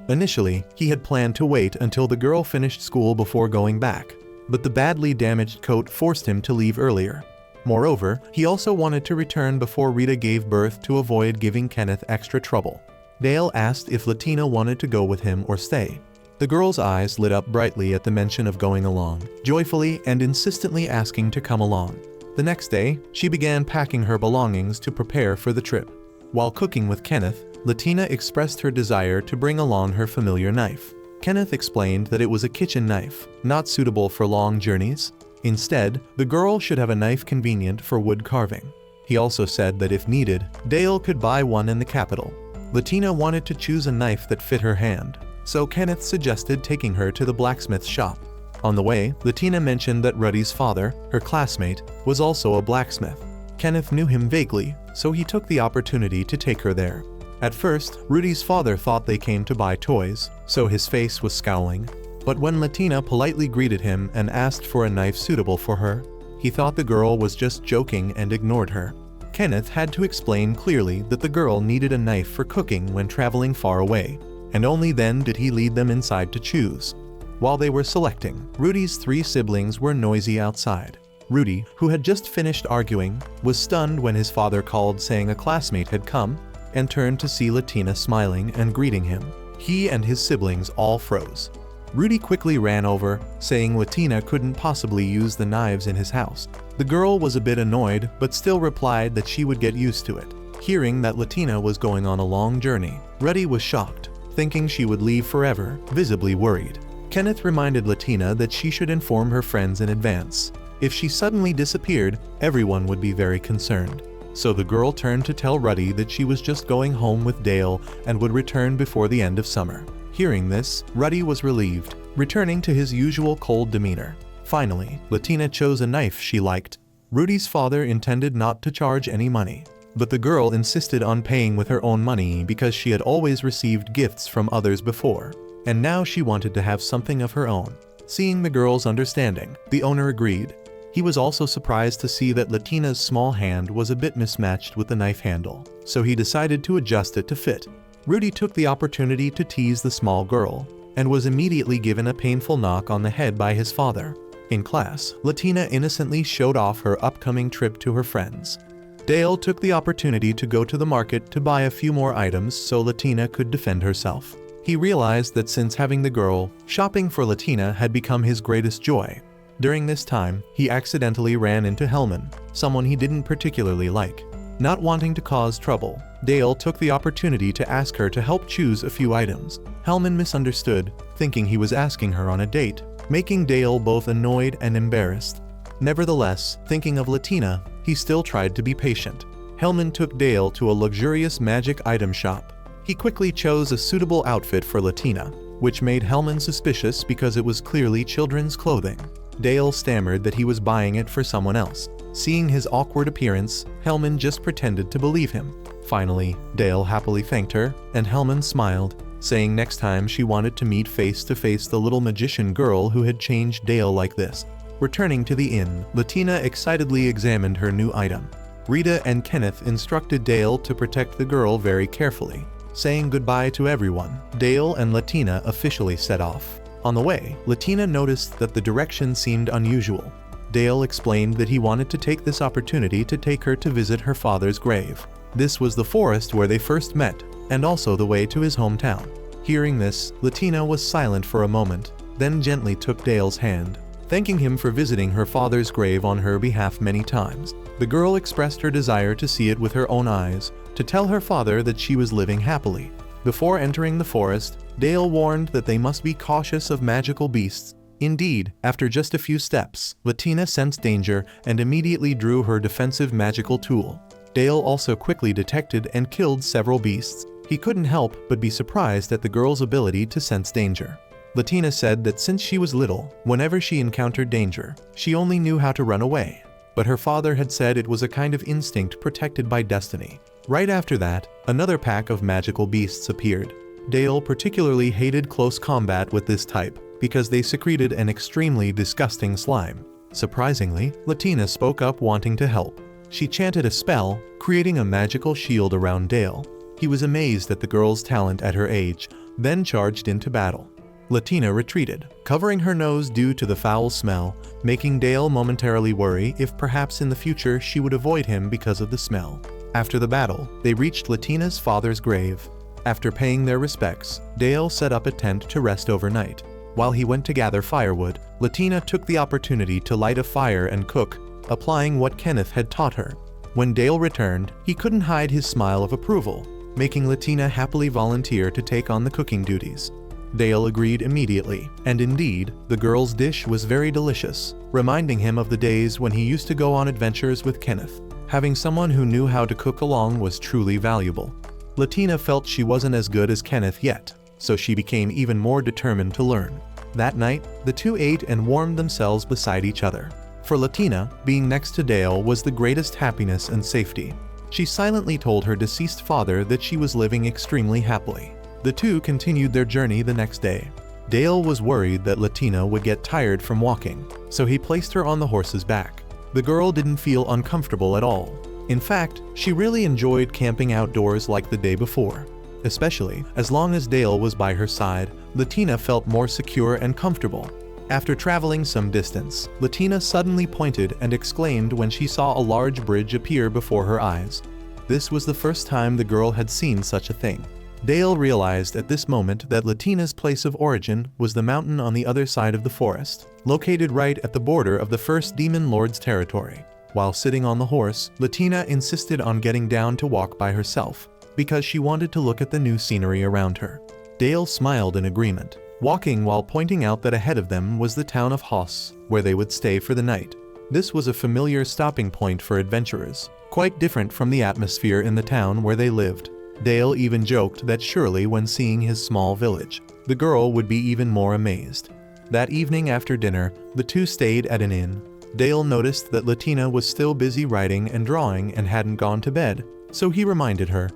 Initially, he had planned to wait until the girl finished school before going back, but the badly damaged coat forced him to leave earlier. Moreover, he also wanted to return before Rita gave birth to avoid giving Kenneth extra trouble. Dale asked if Latina wanted to go with him or stay. The girl's eyes lit up brightly at the mention of going along, joyfully and insistently asking to come along. The next day, she began packing her belongings to prepare for the trip. While cooking with Kenneth, Latina expressed her desire to bring along her familiar knife. Kenneth explained that it was a kitchen knife, not suitable for long journeys. Instead, the girl should have a knife convenient for wood carving. He also said that if needed, Dale could buy one in the capital. Latina wanted to choose a knife that fit her hand, so Kenneth suggested taking her to the blacksmith shop. On the way, Latina mentioned that Ruddy's father, her classmate, was also a blacksmith. Kenneth knew him vaguely, so he took the opportunity to take her there. At first, Rudy's father thought they came to buy toys, so his face was scowling. But when Latina politely greeted him and asked for a knife suitable for her, he thought the girl was just joking and ignored her. Kenneth had to explain clearly that the girl needed a knife for cooking when traveling far away, and only then did he lead them inside to choose. While they were selecting, Rudy's 3 siblings were noisy outside. Rudy, who had just finished arguing, was stunned when his father called saying a classmate had come, and turned to see Latina smiling and greeting him. He and his siblings all froze. Rudy quickly ran over, saying Latina couldn't possibly use the knives in his house. The girl was a bit annoyed, but still replied that she would get used to it. Hearing that Latina was going on a long journey, Rudy was shocked, thinking she would leave forever, visibly worried. Kenneth reminded Latina that she should inform her friends in advance. If she suddenly disappeared, everyone would be very concerned. So the girl turned to tell Ruddy that she was just going home with Dale and would return before the end of summer. Hearing this, Ruddy was relieved, returning to his usual cold demeanor. Finally, Latina chose a knife she liked. Rudy's father intended not to charge any money, but the girl insisted on paying with her own money because she had always received gifts from others before, and now she wanted to have something of her own. Seeing the girl's understanding, the owner agreed. He was also surprised to see that Latina's small hand was a bit mismatched with the knife handle, so he decided to adjust it to fit. Rudy took the opportunity to tease the small girl, and was immediately given a painful knock on the head by his father. In class, Latina innocently showed off her upcoming trip to her friends. Dale took the opportunity to go to the market to buy a few more items so Latina could defend herself. He realized that since having the girl, shopping for Latina had become his greatest joy. During this time, he accidentally ran into Hellman, someone he didn't particularly like. Not wanting to cause trouble, Dale took the opportunity to ask her to help choose a few items. Hellman misunderstood, thinking he was asking her on a date, making Dale both annoyed and embarrassed. Nevertheless, thinking of Latina, he still tried to be patient. Hellman took Dale to a luxurious magic item shop. He quickly chose a suitable outfit for Latina, which made Hellman suspicious because it was clearly children's clothing. Dale stammered that he was buying it for someone else. Seeing his awkward appearance, Hellman just pretended to believe him. Finally, Dale happily thanked her, and Hellman smiled, saying next time she wanted to meet face to face the little magician girl who had changed Dale like this. Returning to the inn, Latina excitedly examined her new item. Rita and Kenneth instructed Dale to protect the girl very carefully. Saying goodbye to everyone, Dale and Latina officially set off. On the way, Latina noticed that the direction seemed unusual. Dale explained that he wanted to take this opportunity to take her to visit her father's grave. This was the forest where they first met, and also the way to his hometown. Hearing this, Latina was silent for a moment, then gently took Dale's hand, thanking him for visiting her father's grave on her behalf many times. The girl expressed her desire to see it with her own eyes, to tell her father that she was living happily. Before entering the forest, Dale warned that they must be cautious of magical beasts. Indeed, after just a few steps, Latina sensed danger and immediately drew her defensive magical tool. Dale also quickly detected and killed several beasts. He couldn't help but be surprised at the girl's ability to sense danger. Latina said that since she was little, whenever she encountered danger, she only knew how to run away. But her father had said it was a kind of instinct protected by destiny. Right after that, another pack of magical beasts appeared. Dale particularly hated close combat with this type, because they secreted an extremely disgusting slime. Surprisingly, Latina spoke up wanting to help. She chanted a spell, creating a magical shield around Dale. He was amazed at the girl's talent at her age, then charged into battle. Latina retreated, covering her nose due to the foul smell, making Dale momentarily worry if perhaps in the future she would avoid him because of the smell. After the battle, they reached Latina's father's grave. After paying their respects, Dale set up a tent to rest overnight. While he went to gather firewood, Latina took the opportunity to light a fire and cook, applying what Kenneth had taught her. When Dale returned, he couldn't hide his smile of approval, making Latina happily volunteer to take on the cooking duties. Dale agreed immediately, and indeed, the girl's dish was very delicious, reminding him of the days when he used to go on adventures with Kenneth. Having someone who knew how to cook along was truly valuable. Latina felt she wasn't as good as Kenneth yet, so she became even more determined to learn. That night, the two ate and warmed themselves beside each other. For Latina, being next to Dale was the greatest happiness and safety. She silently told her deceased father that she was living extremely happily. The two continued their journey the next day. Dale was worried that Latina would get tired from walking, so he placed her on the horse's back. The girl didn't feel uncomfortable at all. In fact, she really enjoyed camping outdoors like the day before. Especially, as long as Dale was by her side, Latina felt more secure and comfortable. After traveling some distance, Latina suddenly pointed and exclaimed when she saw a large bridge appear before her eyes. This was the first time the girl had seen such a thing. Dale realized at this moment that Latina's place of origin was the mountain on the other side of the forest, located right at the border of the first demon lord's territory. While sitting on the horse, Latina insisted on getting down to walk by herself, because she wanted to look at the new scenery around her. Dale smiled in agreement, walking while pointing out that ahead of them was the town of Hoss, where they would stay for the night. This was a familiar stopping point for adventurers, quite different from the atmosphere in the town where they lived. Dale even joked that surely when seeing his small village, the girl would be even more amazed. That evening after dinner, the two stayed at an inn. Dale noticed that Latina was still busy writing and drawing and hadn't gone to bed, so he reminded her.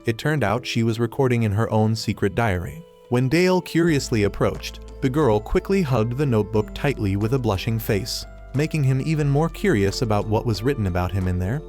It turned out she was recording in her own secret diary. When Dale curiously approached, the girl quickly hugged the notebook tightly with a blushing face, making him even more curious about what was written about him in there.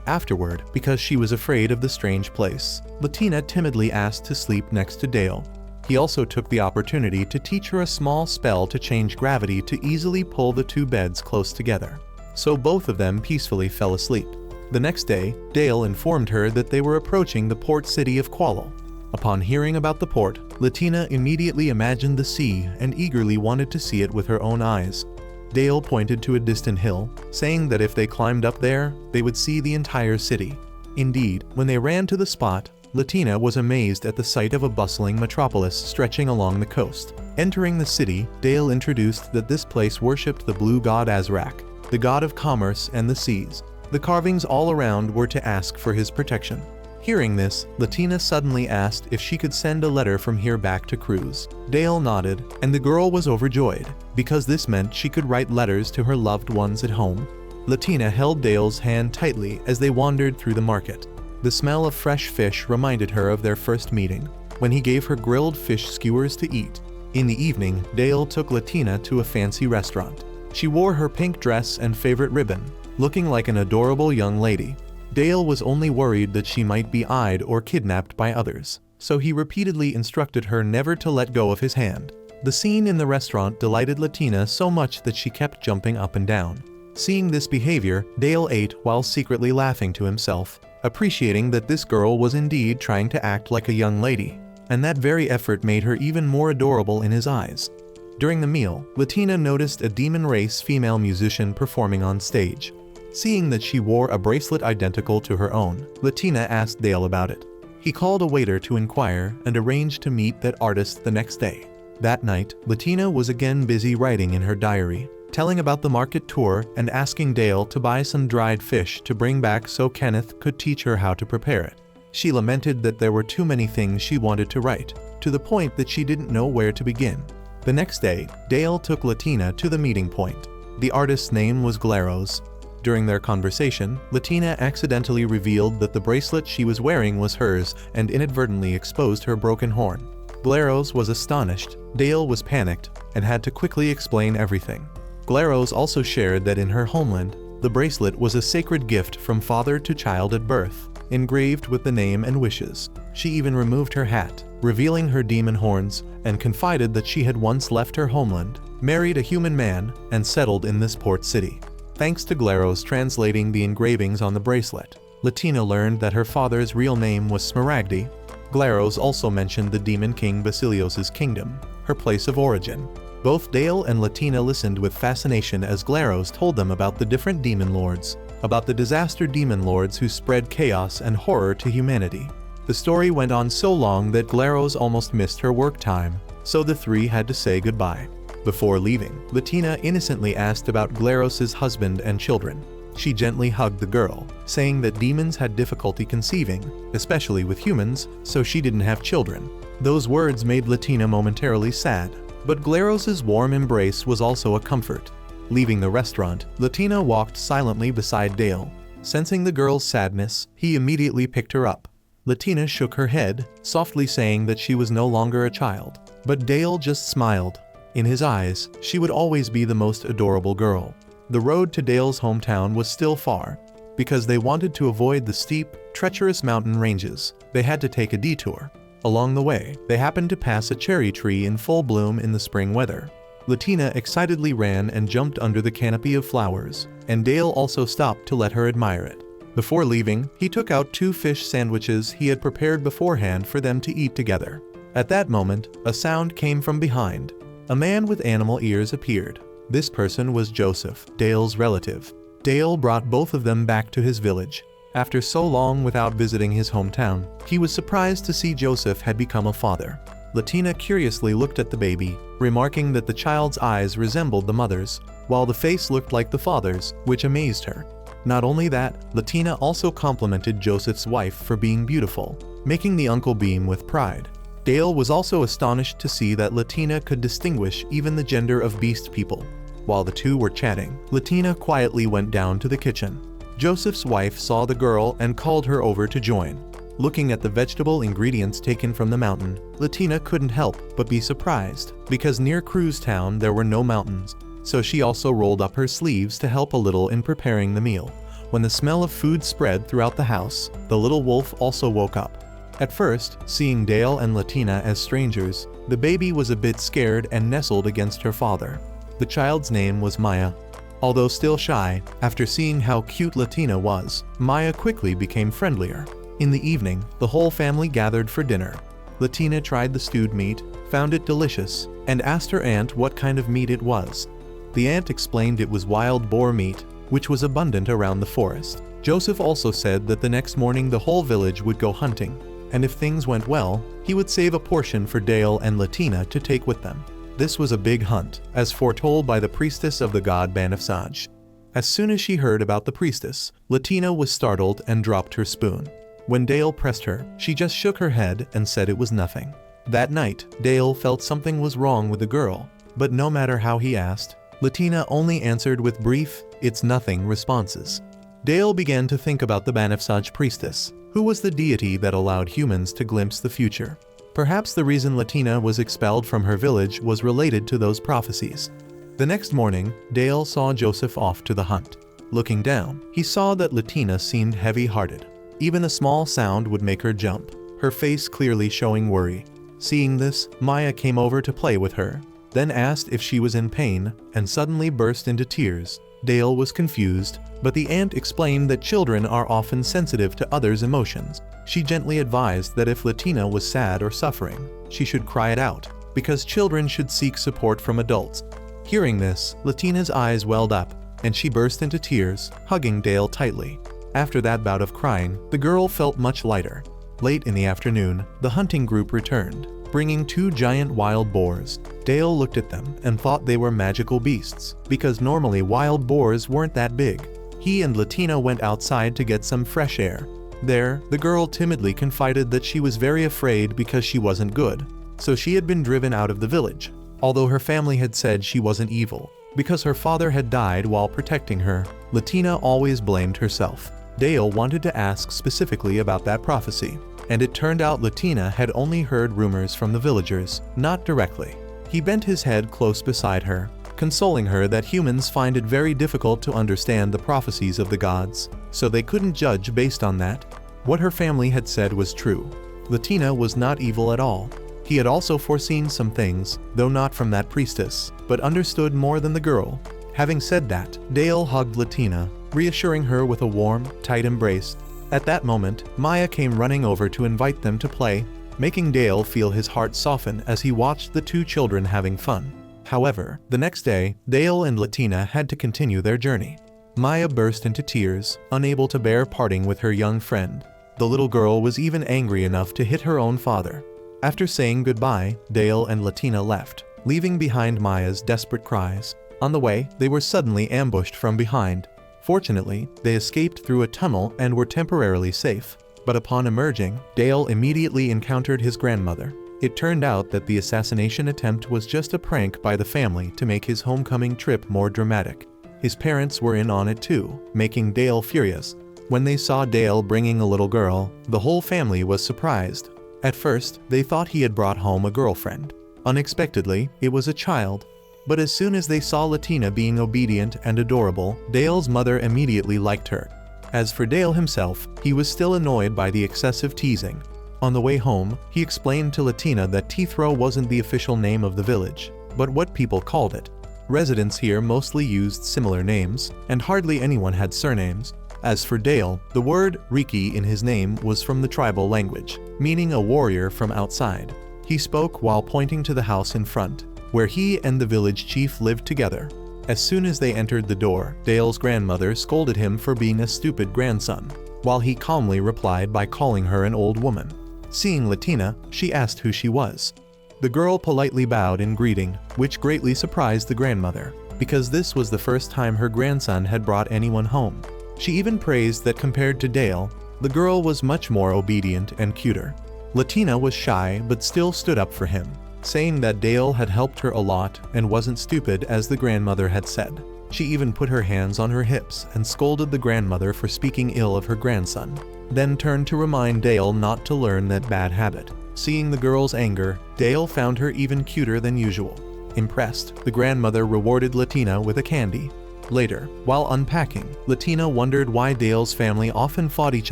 Afterward, because she was afraid of the strange place, Latina timidly asked to sleep next to Dale. He also took the opportunity to teach her a small spell to change gravity to easily pull the two beds close together. So both of them peacefully fell asleep. The next day, Dale informed her that they were approaching the port city of Quallo. Upon hearing about the port, Latina immediately imagined the sea and eagerly wanted to see it with her own eyes. Dale pointed to a distant hill, saying that if they climbed up there, they would see the entire city. Indeed, when they ran to the spot, Latina was amazed at the sight of a bustling metropolis stretching along the coast. Entering the city, Dale introduced that this place worshipped the blue god Azrak, the god of commerce and the seas. The carvings all around were to ask for his protection. Hearing this, Latina suddenly asked if she could send a letter from here back to Cruz. Dale nodded, and the girl was overjoyed, because this meant she could write letters to her loved ones at home. Latina held Dale's hand tightly as they wandered through the market. The smell of fresh fish reminded her of their first meeting, when he gave her grilled fish skewers to eat. In the evening, Dale took Latina to a fancy restaurant. She wore her pink dress and favorite ribbon, looking like an adorable young lady. Dale was only worried that she might be eyed or kidnapped by others, so he repeatedly instructed her never to let go of his hand. The scene in the restaurant delighted Latina so much that she kept jumping up and down. Seeing this behavior, Dale ate while secretly laughing to himself, appreciating that this girl was indeed trying to act like a young lady, and that very effort made her even more adorable in his eyes. During the meal, Latina noticed a demon race female musician performing on stage. Seeing that she wore a bracelet identical to her own, Latina asked Dale about it. He called a waiter to inquire and arranged to meet that artist the next day. That night, Latina was again busy writing in her diary, telling about the market tour and asking Dale to buy some dried fish to bring back so Kenneth could teach her how to prepare it. She lamented that there were too many things she wanted to write, to the point that she didn't know where to begin. The next day, Dale took Latina to the meeting point. The artist's name was Glaros. During their conversation, Latina accidentally revealed that the bracelet she was wearing was hers and inadvertently exposed her broken horn. Glaros was astonished, Dale was panicked, and had to quickly explain everything. Glaros also shared that in her homeland, the bracelet was a sacred gift from father to child at birth, engraved with the name and wishes. She even removed her hat, revealing her demon horns, and confided that she had once left her homeland, married a human man, and settled in this port city. Thanks to Glaros translating the engravings on the bracelet, Latina learned that her father's real name was Smaragdi. Glaros also mentioned the demon king Basilios's kingdom, her place of origin. Both Dale and Latina listened with fascination as Glaros told them about the different demon lords, about the disaster demon lords who spread chaos and horror to humanity. The story went on so long that Glaros almost missed her work time, so the three had to say goodbye. Before leaving, Latina innocently asked about Glaros's husband and children. She gently hugged the girl, saying that demons had difficulty conceiving, especially with humans, so she didn't have children. Those words made Latina momentarily sad, but Glaros's warm embrace was also a comfort. Leaving the restaurant, Latina walked silently beside Dale. Sensing the girl's sadness, he immediately picked her up. Latina shook her head, softly saying that she was no longer a child, but Dale just smiled. In his eyes, she would always be the most adorable girl. The road to Dale's hometown was still far. Because they wanted to avoid the steep, treacherous mountain ranges, they had to take a detour. Along the way, they happened to pass a cherry tree in full bloom in the spring weather. Latina excitedly ran and jumped under the canopy of flowers, and Dale also stopped to let her admire it. Before leaving, he took out 2 fish sandwiches he had prepared beforehand for them to eat together. At that moment, a sound came from behind. A man with animal ears appeared. This person was Joseph, Dale's relative. Dale brought both of them back to his village. After so long without visiting his hometown, he was surprised to see Joseph had become a father. Latina curiously looked at the baby, remarking that the child's eyes resembled the mother's, while the face looked like the father's, which amazed her. Not only that, Latina also complimented Joseph's wife for being beautiful, making the uncle beam with pride. Dale was also astonished to see that Latina could distinguish even the gender of beast people. While the two were chatting, Latina quietly went down to the kitchen. Joseph's wife saw the girl and called her over to join. Looking at the vegetable ingredients taken from the mountain, Latina couldn't help but be surprised, because near Cruz town there were no mountains, so she also rolled up her sleeves to help a little in preparing the meal. When the smell of food spread throughout the house, the little wolf also woke up. At first, seeing Dale and Latina as strangers, the baby was a bit scared and nestled against her father. The child's name was Maya. Although still shy, after seeing how cute Latina was, Maya quickly became friendlier. In the evening, the whole family gathered for dinner. Latina tried the stewed meat, found it delicious, and asked her aunt what kind of meat it was. The aunt explained it was wild boar meat, which was abundant around the forest. Joseph also said that the next morning the whole village would go hunting, and if things went well, he would save a portion for Dale and Latina to take with them. This was a big hunt, as foretold by the priestess of the god Banifsaj. As soon as she heard about the priestess, Latina was startled and dropped her spoon. When Dale pressed her, she just shook her head and said it was nothing. That night, Dale felt something was wrong with the girl, but no matter how he asked, Latina only answered with brief, "It's nothing" responses. Dale began to think about the Banifsaj priestess, who was the deity that allowed humans to glimpse the future. Perhaps the reason Latina was expelled from her village was related to those prophecies. The next morning, Dale saw Joseph off to the hunt. Looking down, he saw that Latina seemed heavy-hearted. Even a small sound would make her jump, her face clearly showing worry. Seeing this, Maya came over to play with her, then asked if she was in pain, and suddenly burst into tears. Dale was confused, but the aunt explained that children are often sensitive to others' emotions. She gently advised that if Latina was sad or suffering, she should cry it out, because children should seek support from adults. Hearing this, Latina's eyes welled up, and she burst into tears, hugging Dale tightly. After that bout of crying, the girl felt much lighter. Late in the afternoon, the hunting group returned, bringing 2 giant wild boars. Dale looked at them and thought they were magical beasts, because normally wild boars weren't that big. He and Latina went outside to get some fresh air. There, the girl timidly confided that she was very afraid because she wasn't good, so she had been driven out of the village. Although her family had said she wasn't evil, because her father had died while protecting her, Latina always blamed herself. Dale wanted to ask specifically about that prophecy, and it turned out Latina had only heard rumors from the villagers, not directly. He bent his head close beside her, consoling her that humans find it very difficult to understand the prophecies of the gods, so they couldn't judge based on that. What her family had said was true. Latina was not evil at all. He had also foreseen some things, though not from that priestess, but understood more than the girl. Having said that, Dale hugged Latina, reassuring her with a warm, tight embrace. At that moment, Maya came running over to invite them to play, making Dale feel his heart soften as he watched the two children having fun. However, the next day, Dale and Latina had to continue their journey. Maya burst into tears, unable to bear parting with her young friend. The little girl was even angry enough to hit her own father. After saying goodbye, Dale and Latina left, leaving behind Maya's desperate cries. On the way, they were suddenly ambushed from behind. Fortunately, they escaped through a tunnel and were temporarily safe. But upon emerging, Dale immediately encountered his grandmother. It turned out that the assassination attempt was just a prank by the family to make his homecoming trip more dramatic. His parents were in on it too, making Dale furious. When they saw Dale bringing a little girl, the whole family was surprised. At first, they thought he had brought home a girlfriend. Unexpectedly, it was a child. But as soon as they saw Latina being obedient and adorable, Dale's mother immediately liked her. As for Dale himself, he was still annoyed by the excessive teasing. On the way home, he explained to Latina that Tithro wasn't the official name of the village, but what people called it. Residents here mostly used similar names, and hardly anyone had surnames. As for Dale, the word Riki in his name was from the tribal language, meaning a warrior from outside. He spoke while pointing to the house in front, where he and the village chief lived together. As soon as they entered the door, Dale's grandmother scolded him for being a stupid grandson, while he calmly replied by calling her an old woman. Seeing Latina, she asked who she was. The girl politely bowed in greeting, which greatly surprised the grandmother, because this was the first time her grandson had brought anyone home. She even praised that compared to Dale, the girl was much more obedient and cuter. Latina was shy but still stood up for him, saying that Dale had helped her a lot and wasn't stupid as the grandmother had said. She even put her hands on her hips and scolded the grandmother for speaking ill of her grandson, then turned to remind Dale not to learn that bad habit. Seeing the girl's anger, Dale found her even cuter than usual. Impressed, the grandmother rewarded Latina with a candy. Later, while unpacking, Latina wondered why Dale's family often fought each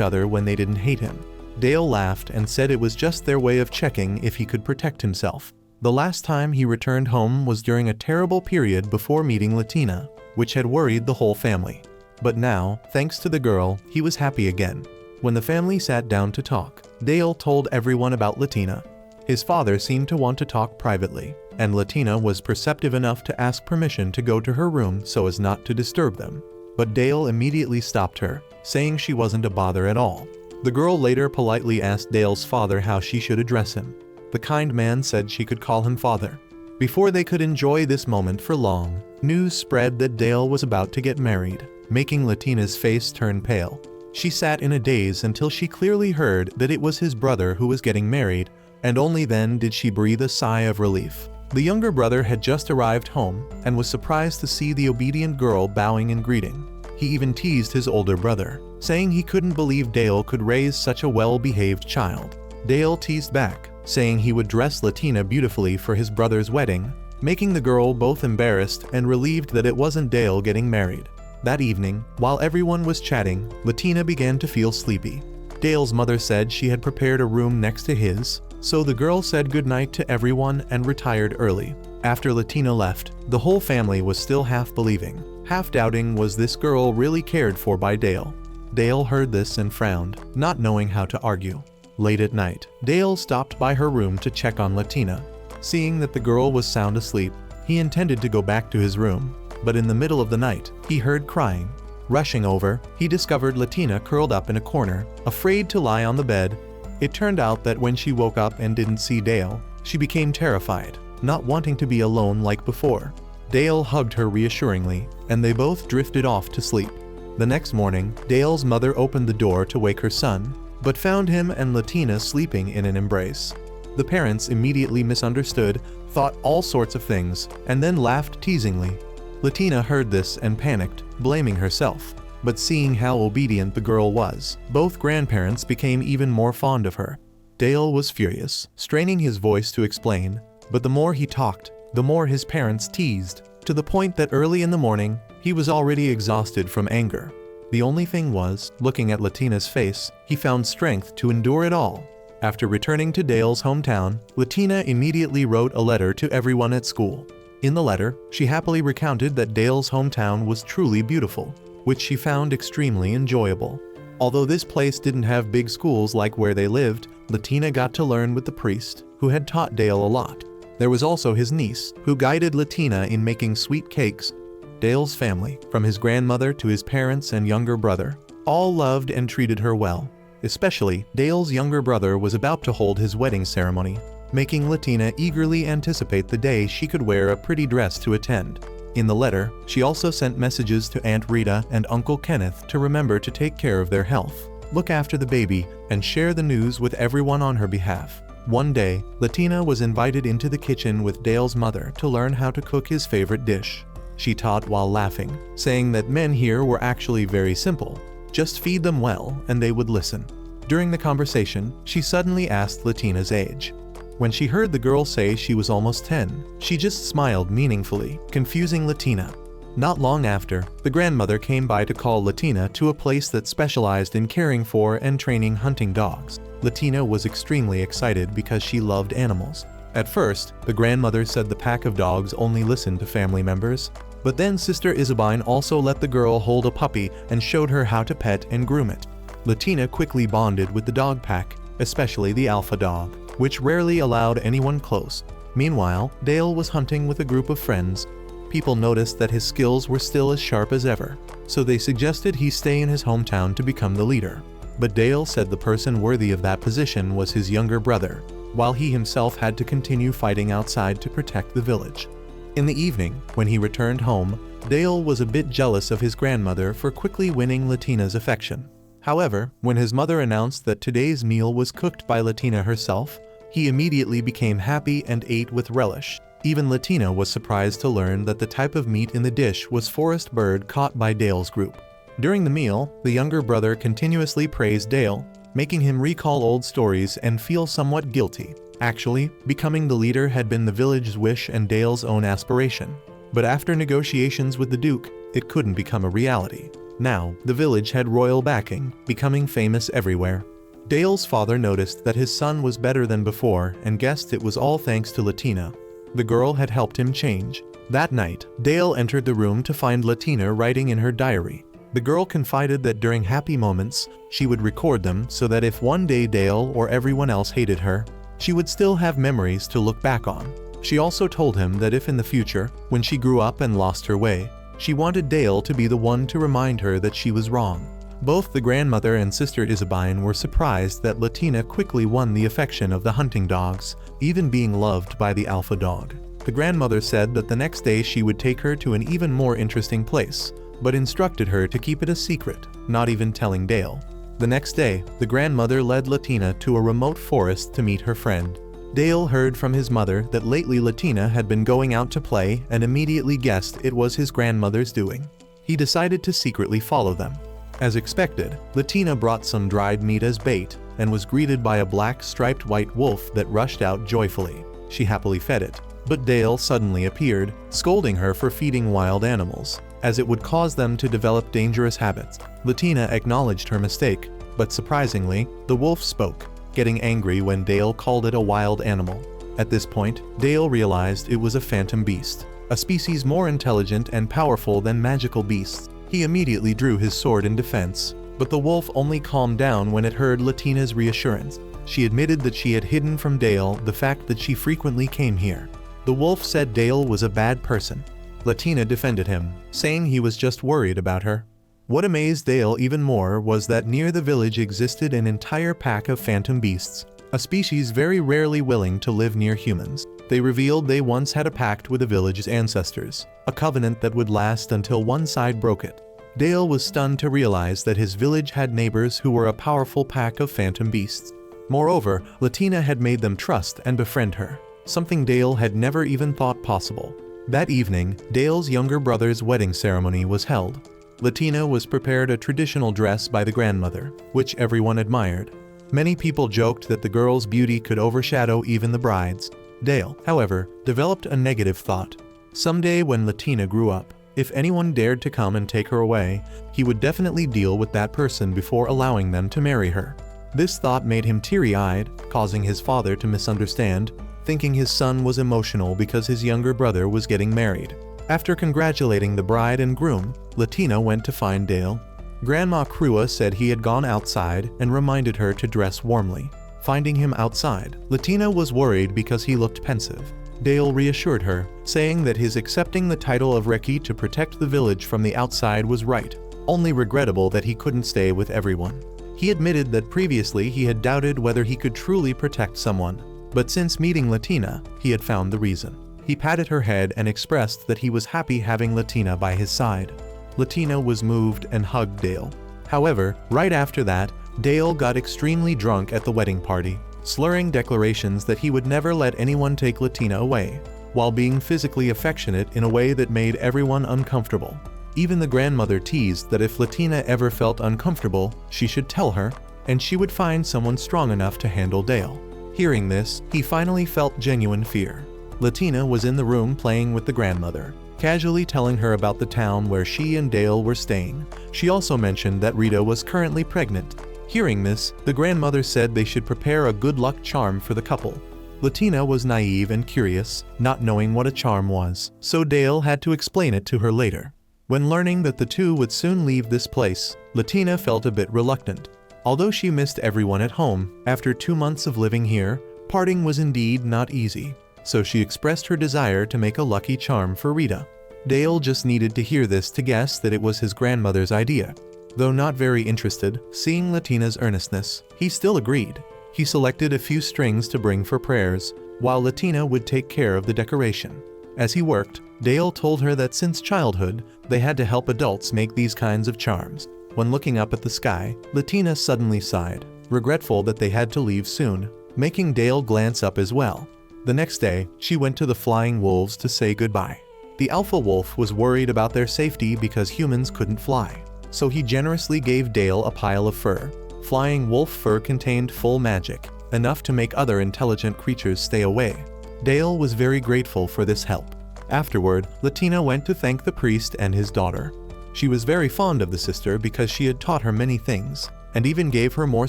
other when they didn't hate him. Dale laughed and said it was just their way of checking if he could protect himself. The last time he returned home was during a terrible period before meeting Latina, which had worried the whole family. But now, thanks to the girl, he was happy again. When the family sat down to talk, Dale told everyone about Latina. His father seemed to want to talk privately, and Latina was perceptive enough to ask permission to go to her room so as not to disturb them. But Dale immediately stopped her, saying she wasn't a bother at all. The girl later politely asked Dale's father how she should address him. The kind man said she could call him father. Before they could enjoy this moment for long, news spread that Dale was about to get married, making Latina's face turn pale. She sat in a daze until she clearly heard that it was his brother who was getting married, and only then did she breathe a sigh of relief. The younger brother had just arrived home and was surprised to see the obedient girl bowing in greeting. He even teased his older brother, saying he couldn't believe Dale could raise such a well-behaved child. Dale teased back, saying he would dress Latina beautifully for his brother's wedding, making the girl both embarrassed and relieved that it wasn't Dale getting married. That evening, while everyone was chatting, Latina began to feel sleepy. Dale's mother said she had prepared a room next to his, so the girl said goodnight to everyone and retired early. After Latina left, the whole family was still half believing, half doubting was this girl really cared for by Dale. Dale heard this and frowned, not knowing how to argue. Late at night, Dale stopped by her room to check on Latina. Seeing that the girl was sound asleep, he intended to go back to his room, but in the middle of the night, he heard crying. Rushing over, he discovered Latina curled up in a corner, afraid to lie on the bed. It turned out that when she woke up and didn't see Dale, she became terrified, not wanting to be alone like before. Dale hugged her reassuringly, and they both drifted off to sleep. The next morning, Dale's mother opened the door to wake her son, but found him and Latina sleeping in an embrace. The parents immediately misunderstood, thought all sorts of things, and then laughed teasingly. Latina heard this and panicked, blaming herself. But seeing how obedient the girl was, both grandparents became even more fond of her. Dale was furious, straining his voice to explain, but the more he talked, the more his parents teased, to the point that early in the morning, he was already exhausted from anger. The only thing was, looking at Latina's face, he found strength to endure it all. After returning to Dale's hometown, Latina immediately wrote a letter to everyone at school. In the letter, she happily recounted that Dale's hometown was truly beautiful, which she found extremely enjoyable. Although this place didn't have big schools like where they lived, Latina got to learn with the priest, who had taught Dale a lot. There was also his niece, who guided Latina in making sweet cakes. Dale's family, from his grandmother to his parents and younger brother, all loved and treated her well. Especially, Dale's younger brother was about to hold his wedding ceremony, making Latina eagerly anticipate the day she could wear a pretty dress to attend. In the letter, she also sent messages to Aunt Rita and Uncle Kenneth to remember to take care of their health, look after the baby, and share the news with everyone on her behalf. One day, Latina was invited into the kitchen with Dale's mother to learn how to cook his favorite dish. She taught while laughing, saying that men here were actually very simple. Just feed them well and they would listen. During the conversation, she suddenly asked Latina's age. When she heard the girl say she was almost 10, she just smiled meaningfully, confusing Latina. Not long after, the grandmother came by to call Latina to a place that specialized in caring for and training hunting dogs. Latina was extremely excited because she loved animals. At first, the grandmother said the pack of dogs only listened to family members, but then Sister Isabine also let the girl hold a puppy and showed her how to pet and groom it. Latina quickly bonded with the dog pack, especially the alpha dog, which rarely allowed anyone close. Meanwhile, Dale was hunting with a group of friends. People noticed that his skills were still as sharp as ever, so they suggested he stay in his hometown to become the leader. But Dale said the person worthy of that position was his younger brother, while he himself had to continue fighting outside to protect the village. In the evening, when he returned home, Dale was a bit jealous of his grandmother for quickly winning Latina's affection. However, when his mother announced that today's meal was cooked by Latina herself, he immediately became happy and ate with relish. Even Latina was surprised to learn that the type of meat in the dish was forest bird caught by Dale's group. During the meal, the younger brother continuously praised Dale, making him recall old stories and feel somewhat guilty. Actually, becoming the leader had been the village's wish and Dale's own aspiration. But after negotiations with the Duke, it couldn't become a reality. Now, the village had royal backing, becoming famous everywhere. Dale's father noticed that his son was better than before and guessed it was all thanks to Latina. The girl had helped him change. That night, Dale entered the room to find Latina writing in her diary. The girl confided that during happy moments, she would record them so that if one day Dale or everyone else hated her, she would still have memories to look back on. She also told him that if in the future, when she grew up and lost her way, she wanted Dale to be the one to remind her that she was wrong. Both the grandmother and Sister Isabine were surprised that Latina quickly won the affection of the hunting dogs, even being loved by the alpha dog. The grandmother said that the next day she would take her to an even more interesting place, but instructed her to keep it a secret, not even telling Dale. The next day, the grandmother led Latina to a remote forest to meet her friend. Dale heard from his mother that lately Latina had been going out to play and immediately guessed it was his grandmother's doing. He decided to secretly follow them. As expected, Latina brought some dried meat as bait and was greeted by a black striped white wolf that rushed out joyfully. She happily fed it, but Dale suddenly appeared, scolding her for feeding wild animals, as it would cause them to develop dangerous habits. Latina acknowledged her mistake, but surprisingly, the wolf spoke, getting angry when Dale called it a wild animal. At this point, Dale realized it was a phantom beast, a species more intelligent and powerful than magical beasts. He immediately drew his sword in defense, but the wolf only calmed down when it heard Latina's reassurance. She admitted that she had hidden from Dale the fact that she frequently came here. The wolf said Dale was a bad person. Latina defended him, saying he was just worried about her. What amazed Dale even more was that near the village existed an entire pack of phantom beasts, a species very rarely willing to live near humans. They revealed they once had a pact with the village's ancestors, a covenant that would last until one side broke it. Dale was stunned to realize that his village had neighbors who were a powerful pack of phantom beasts. Moreover, Latina had made them trust and befriend her, something Dale had never even thought possible. That evening, Dale's younger brother's wedding ceremony was held. Latina was prepared a traditional dress by the grandmother, which everyone admired. Many people joked that the girl's beauty could overshadow even the bride's. Dale, however, developed a negative thought. Someday when Latina grew up, if anyone dared to come and take her away, he would definitely deal with that person before allowing them to marry her. This thought made him teary-eyed, causing his father to misunderstand, thinking his son was emotional because his younger brother was getting married. After congratulating the bride and groom, Latina went to find Dale. Grandma Cruz said he had gone outside and reminded her to dress warmly. Finding him outside, Latina was worried because he looked pensive. Dale reassured her, saying that his accepting the title of Reki to protect the village from the outside was right, only regrettable that he couldn't stay with everyone. He admitted that previously he had doubted whether he could truly protect someone, but since meeting Latina, he had found the reason. He patted her head and expressed that he was happy having Latina by his side. Latina was moved and hugged Dale. However, right after that, Dale got extremely drunk at the wedding party, slurring declarations that he would never let anyone take Latina away, while being physically affectionate in a way that made everyone uncomfortable. Even the grandmother teased that if Latina ever felt uncomfortable, she should tell her, and she would find someone strong enough to handle Dale. Hearing this, he finally felt genuine fear. Latina was in the room playing with the grandmother, casually telling her about the town where she and Dale were staying. She also mentioned that Rita was currently pregnant. Hearing this, the grandmother said they should prepare a good luck charm for the couple. Latina was naive and curious, not knowing what a charm was, so Dale had to explain it to her later. When learning that the two would soon leave this place, Latina felt a bit reluctant. Although she missed everyone at home, after 2 months of living here, parting was indeed not easy. So she expressed her desire to make a lucky charm for Rita. Dale just needed to hear this to guess that it was his grandmother's idea. Though not very interested, seeing Latina's earnestness, he still agreed. He selected a few strings to bring for prayers, while Latina would take care of the decoration. As he worked, Dale told her that since childhood, they had to help adults make these kinds of charms. When looking up at the sky, Latina suddenly sighed, regretful that they had to leave soon, making Dale glance up as well. The next day, she went to the flying wolves to say goodbye. The alpha wolf was worried about their safety because humans couldn't fly, so he generously gave Dale a pile of fur. Flying wolf fur contained full magic, enough to make other intelligent creatures stay away. Dale was very grateful for this help. Afterward, Latina went to thank the priest and his daughter. She was very fond of the sister because she had taught her many things, and even gave her more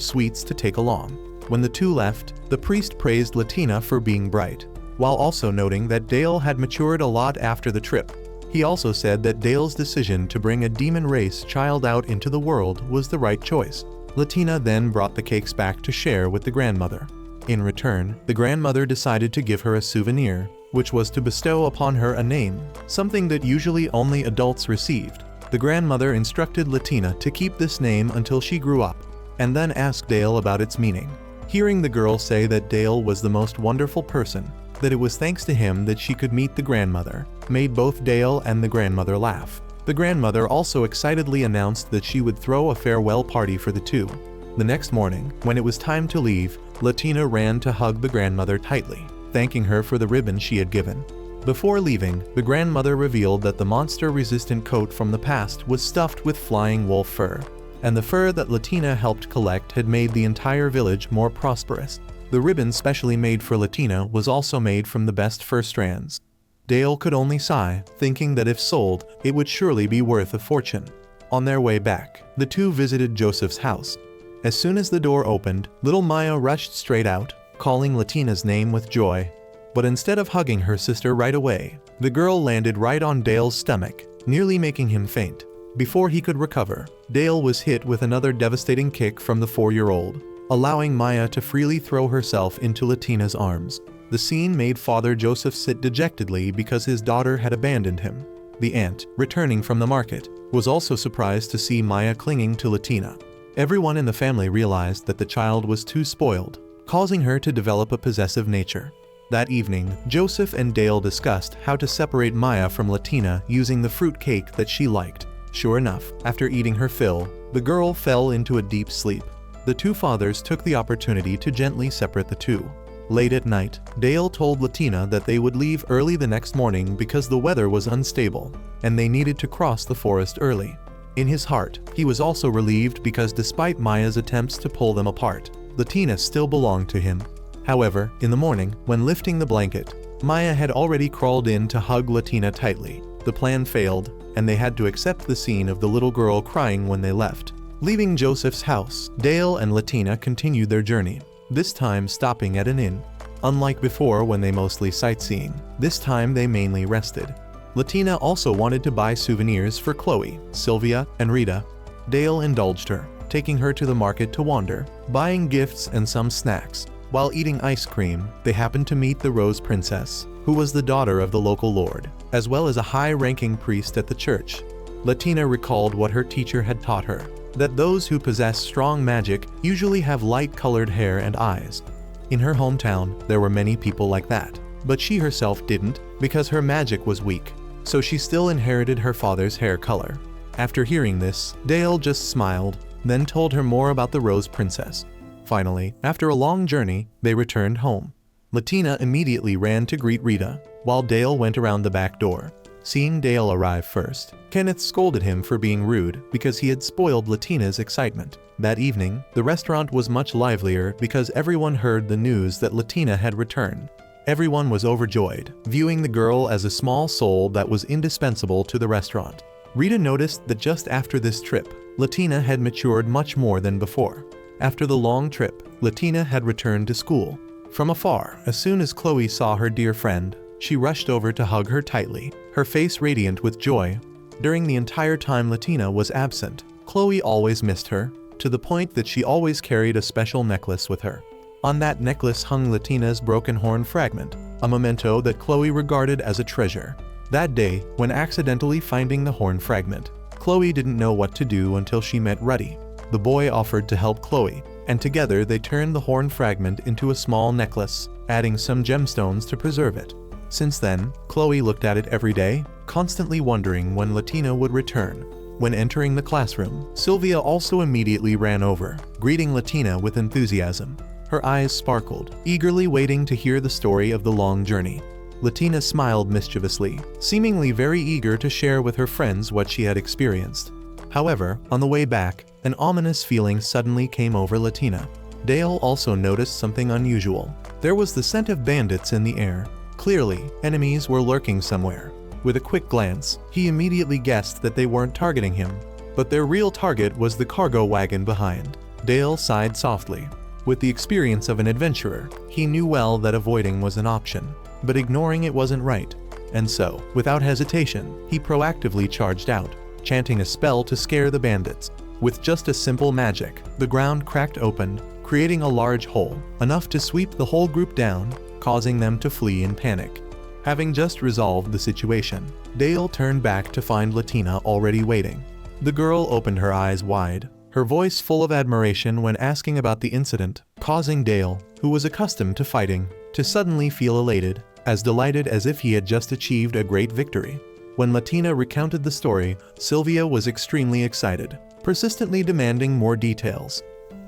sweets to take along. When the two left, the priest praised Latina for being bright, while also noting that Dale had matured a lot after the trip. He also said that Dale's decision to bring a demon race child out into the world was the right choice. Latina then brought the cakes back to share with the grandmother. In return, the grandmother decided to give her a souvenir, which was to bestow upon her a name, something that usually only adults received. The grandmother instructed Latina to keep this name until she grew up, and then asked Dale about its meaning. Hearing the girl say that Dale was the most wonderful person, that it was thanks to him that she could meet the grandmother, made both Dale and the grandmother laugh. The grandmother also excitedly announced that she would throw a farewell party for the two. The next morning, when it was time to leave, Latina ran to hug the grandmother tightly, thanking her for the ribbon she had given. Before leaving, the grandmother revealed that the monster-resistant coat from the past was stuffed with flying wolf fur, and the fur that Latina helped collect had made the entire village more prosperous. The ribbon specially made for Latina was also made from the best fur strands. Dale could only sigh, thinking that if sold, it would surely be worth a fortune. On their way back, the two visited Joseph's house. As soon as the door opened, little Maya rushed straight out, calling Latina's name with joy. But instead of hugging her sister right away, the girl landed right on Dale's stomach, nearly making him faint. Before he could recover, Dale was hit with another devastating kick from the 4-year-old, allowing Maya to freely throw herself into Latina's arms. The scene made Father Joseph sit dejectedly because his daughter had abandoned him. The aunt, returning from the market, was also surprised to see Maya clinging to Latina. Everyone in the family realized that the child was too spoiled, causing her to develop a possessive nature. That evening, Joseph and Dale discussed how to separate Maya from Latina using the fruit cake that she liked. Sure enough, after eating her fill, the girl fell into a deep sleep. The two fathers took the opportunity to gently separate the two. Late at night, Dale told Latina that they would leave early the next morning because the weather was unstable, and they needed to cross the forest early. In his heart, he was also relieved because despite Maya's attempts to pull them apart, Latina still belonged to him. However, in the morning, when lifting the blanket, Maya had already crawled in to hug Latina tightly. The plan failed, and they had to accept the scene of the little girl crying when they left. Leaving Joseph's house, Dale and Latina continued their journey, this time stopping at an inn. Unlike before when they mostly sightseeing, this time they mainly rested. Latina also wanted to buy souvenirs for Chloe, Sylvia, and Rita. Dale indulged her, taking her to the market to wander, buying gifts and some snacks. While eating ice cream, they happened to meet the Rose Princess, who was the daughter of the local lord, as well as a high-ranking priest at the church. Latina recalled what her teacher had taught her, that those who possess strong magic usually have light-colored hair and eyes. In her hometown, there were many people like that, but she herself didn't because her magic was weak, so she still inherited her father's hair color. After hearing this, Dale just smiled, then told her more about the Rose Princess. Finally, after a long journey, they returned home. Latina immediately ran to greet Rita, while Dale went around the back door. Seeing Dale arrive first, Kenneth scolded him for being rude because he had spoiled Latina's excitement. That evening, the restaurant was much livelier because everyone heard the news that Latina had returned. Everyone was overjoyed, viewing the girl as a small soul that was indispensable to the restaurant. Rita noticed that just after this trip, Latina had matured much more than before. After the long trip, Latina had returned to school. From afar, as soon as Chloe saw her dear friend, she rushed over to hug her tightly, her face radiant with joy. During the entire time Latina was absent, Chloe always missed her, to the point that she always carried a special necklace with her. On that necklace hung Latina's broken horn fragment, a memento that Chloe regarded as a treasure. That day, when accidentally finding the horn fragment, Chloe didn't know what to do until she met Ruddy. The boy offered to help Chloe, and together they turned the horn fragment into a small necklace, adding some gemstones to preserve it. Since then, Chloe looked at it every day, constantly wondering when Latina would return. When entering the classroom, Sylvia also immediately ran over, greeting Latina with enthusiasm. Her eyes sparkled, eagerly waiting to hear the story of the long journey. Latina smiled mischievously, seemingly very eager to share with her friends what she had experienced. However, on the way back, an ominous feeling suddenly came over Latina. Dale also noticed something unusual. There was the scent of bandits in the air. Clearly, enemies were lurking somewhere. With a quick glance, he immediately guessed that they weren't targeting him, but their real target was the cargo wagon behind. Dale sighed softly. With the experience of an adventurer, he knew well that avoiding was an option, but ignoring it wasn't right. And so, without hesitation, he proactively charged out, chanting a spell to scare the bandits. With just a simple magic, the ground cracked open, creating a large hole, enough to sweep the whole group down, causing them to flee in panic. Having just resolved the situation, Dale turned back to find Latina already waiting. The girl opened her eyes wide, her voice full of admiration when asking about the incident, causing Dale, who was accustomed to fighting, to suddenly feel elated, as delighted as if he had just achieved a great victory. When Latina recounted the story, Sylvia was extremely excited, persistently demanding more details.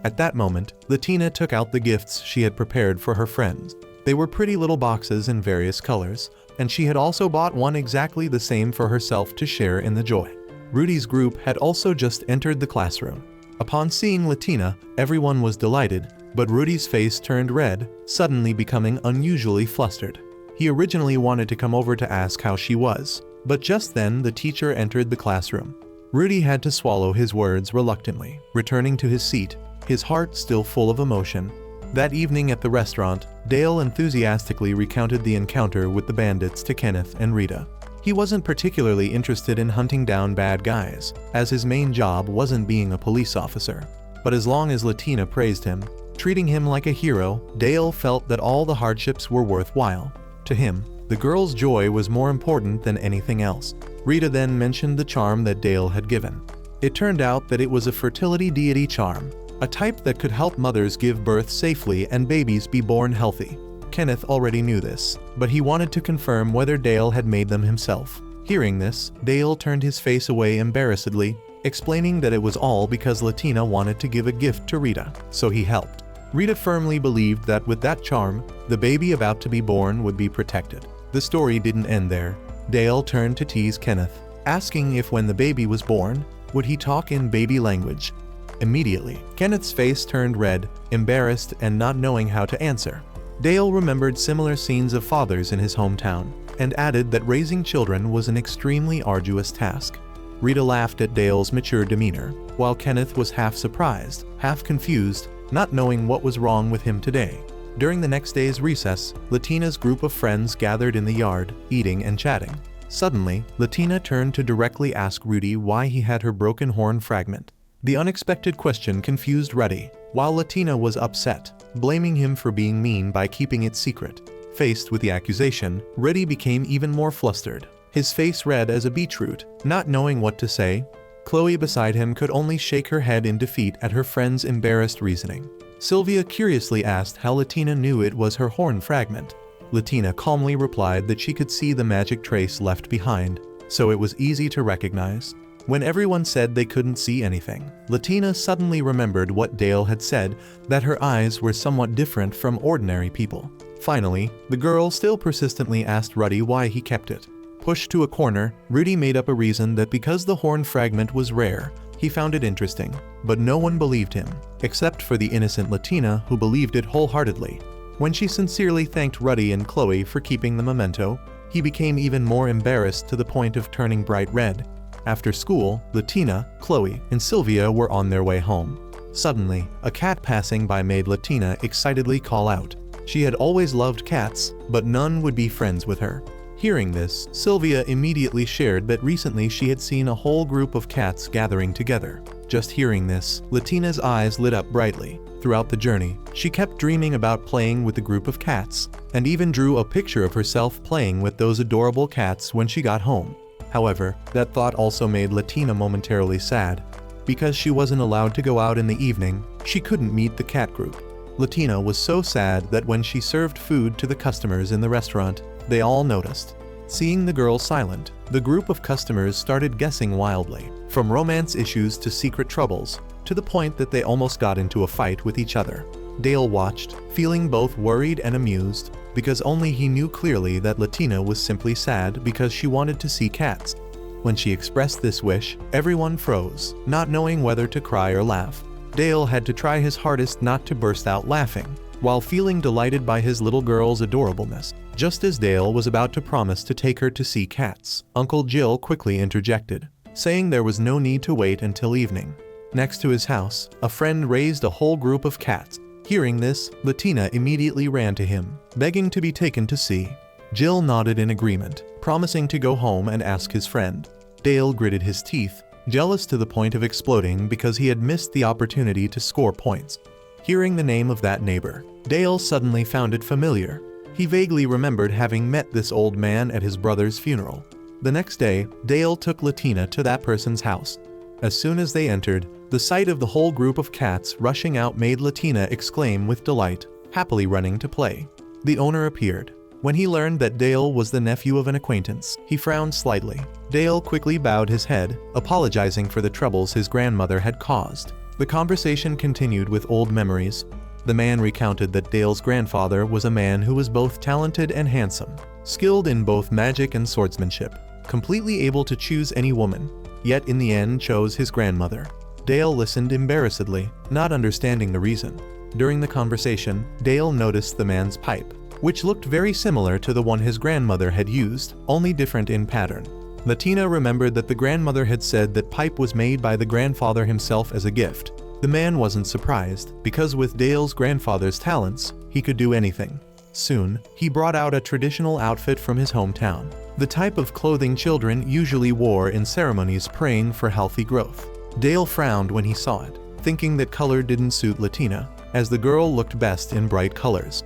At that moment, Latina took out the gifts she had prepared for her friends. They were pretty little boxes in various colors, and she had also bought one exactly the same for herself to share in the joy. Rudy's group had also just entered the classroom. Upon seeing Latina, everyone was delighted, but Rudy's face turned red, suddenly becoming unusually flustered. He originally wanted to come over to ask how she was, but just then the teacher entered the classroom. Rudy had to swallow his words reluctantly, returning to his seat, his heart still full of emotion. That evening at the restaurant, Dale enthusiastically recounted the encounter with the bandits to Kenneth and Rita. He wasn't particularly interested in hunting down bad guys, as his main job wasn't being a police officer. But as long as Latina praised him, treating him like a hero, Dale felt that all the hardships were worthwhile. To him, the girl's joy was more important than anything else. Rita then mentioned the charm that Dale had given. It turned out that it was a fertility deity charm, a type that could help mothers give birth safely and babies be born healthy. Kenneth already knew this, but he wanted to confirm whether Dale had made them himself. Hearing this, Dale turned his face away embarrassedly, explaining that it was all because Latina wanted to give a gift to Rita, so he helped. Rita firmly believed that with that charm, the baby about to be born would be protected. The story didn't end there. Dale turned to tease Kenneth, asking if when the baby was born, would he talk in baby language. Immediately, Kenneth's face turned red, embarrassed and not knowing how to answer. Dale remembered similar scenes of fathers in his hometown, and added that raising children was an extremely arduous task. Rita laughed at Dale's mature demeanor, while Kenneth was half surprised, half confused, not knowing what was wrong with him today. During the next day's recess, Latina's group of friends gathered in the yard, eating and chatting. Suddenly, Latina turned to directly ask Rudy why he had her broken horn fragment. The unexpected question confused Rudy, while Latina was upset, blaming him for being mean by keeping it secret. Faced with the accusation, Rudy became even more flustered, his face red as a beetroot, not knowing what to say. Chloe beside him could only shake her head in defeat at her friend's embarrassed reasoning. Sylvia curiously asked how Latina knew it was her horn fragment. Latina calmly replied that she could see the magic trace left behind, so it was easy to recognize. When everyone said they couldn't see anything, Latina suddenly remembered what Dale had said, that her eyes were somewhat different from ordinary people. Finally, the girl still persistently asked Rudy why he kept it. Pushed to a corner, Rudy made up a reason that because the horn fragment was rare, he found it interesting, but no one believed him, except for the innocent Latina who believed it wholeheartedly. When she sincerely thanked Rudy and Chloe for keeping the memento, he became even more embarrassed to the point of turning bright red. After school, Latina, Chloe, and Sylvia were on their way home. Suddenly, a cat passing by made Latina excitedly call out. She had always loved cats, but none would be friends with her. Hearing this, Sylvia immediately shared that recently she had seen a whole group of cats gathering together. Just hearing this, Latina's eyes lit up brightly. Throughout the journey, she kept dreaming about playing with the group of cats, and even drew a picture of herself playing with those adorable cats when she got home. However, that thought also made Latina momentarily sad. Because she wasn't allowed to go out in the evening, she couldn't meet the cat group. Latina was so sad that when she served food to the customers in the restaurant, they all noticed. Seeing the girl silent, the group of customers started guessing wildly, from romance issues to secret troubles, to the point that they almost got into a fight with each other. Dale watched, feeling both worried and amused, because only he knew clearly that Latina was simply sad because she wanted to see cats. When she expressed this wish, everyone froze, not knowing whether to cry or laugh. Dale had to try his hardest not to burst out laughing, while feeling delighted by his little girl's adorableness. Just as Dale was about to promise to take her to see cats, Uncle Jill quickly interjected, saying there was no need to wait until evening. Next to his house, a friend raised a whole group of cats. Hearing this, Latina immediately ran to him, begging to be taken to see. Jill nodded in agreement, promising to go home and ask his friend. Dale gritted his teeth, jealous to the point of exploding because he had missed the opportunity to score points. Hearing the name of that neighbor, Dale suddenly found it familiar. He vaguely remembered having met this old man at his brother's funeral. The next day, Dale took Latina to that person's house. As soon as they entered, the sight of the whole group of cats rushing out made Latina exclaim with delight, happily running to play. The owner appeared. When he learned that Dale was the nephew of an acquaintance, he frowned slightly. Dale quickly bowed his head, apologizing for the troubles his grandmother had caused. The conversation continued with old memories. The man recounted that Dale's grandfather was a man who was both talented and handsome, skilled in both magic and swordsmanship, completely able to choose any woman, yet in the end chose his grandmother. Dale listened embarrassedly, not understanding the reason. During the conversation, Dale noticed the man's pipe, which looked very similar to the one his grandmother had used, only different in pattern. Latina remembered that the grandmother had said that pipe was made by the grandfather himself as a gift. The man wasn't surprised, because with Dale's grandfather's talents, he could do anything. Soon, he brought out a traditional outfit from his hometown, the type of clothing children usually wore in ceremonies praying for healthy growth. Dale frowned when he saw it, thinking that color didn't suit Latina, as the girl looked best in bright colors.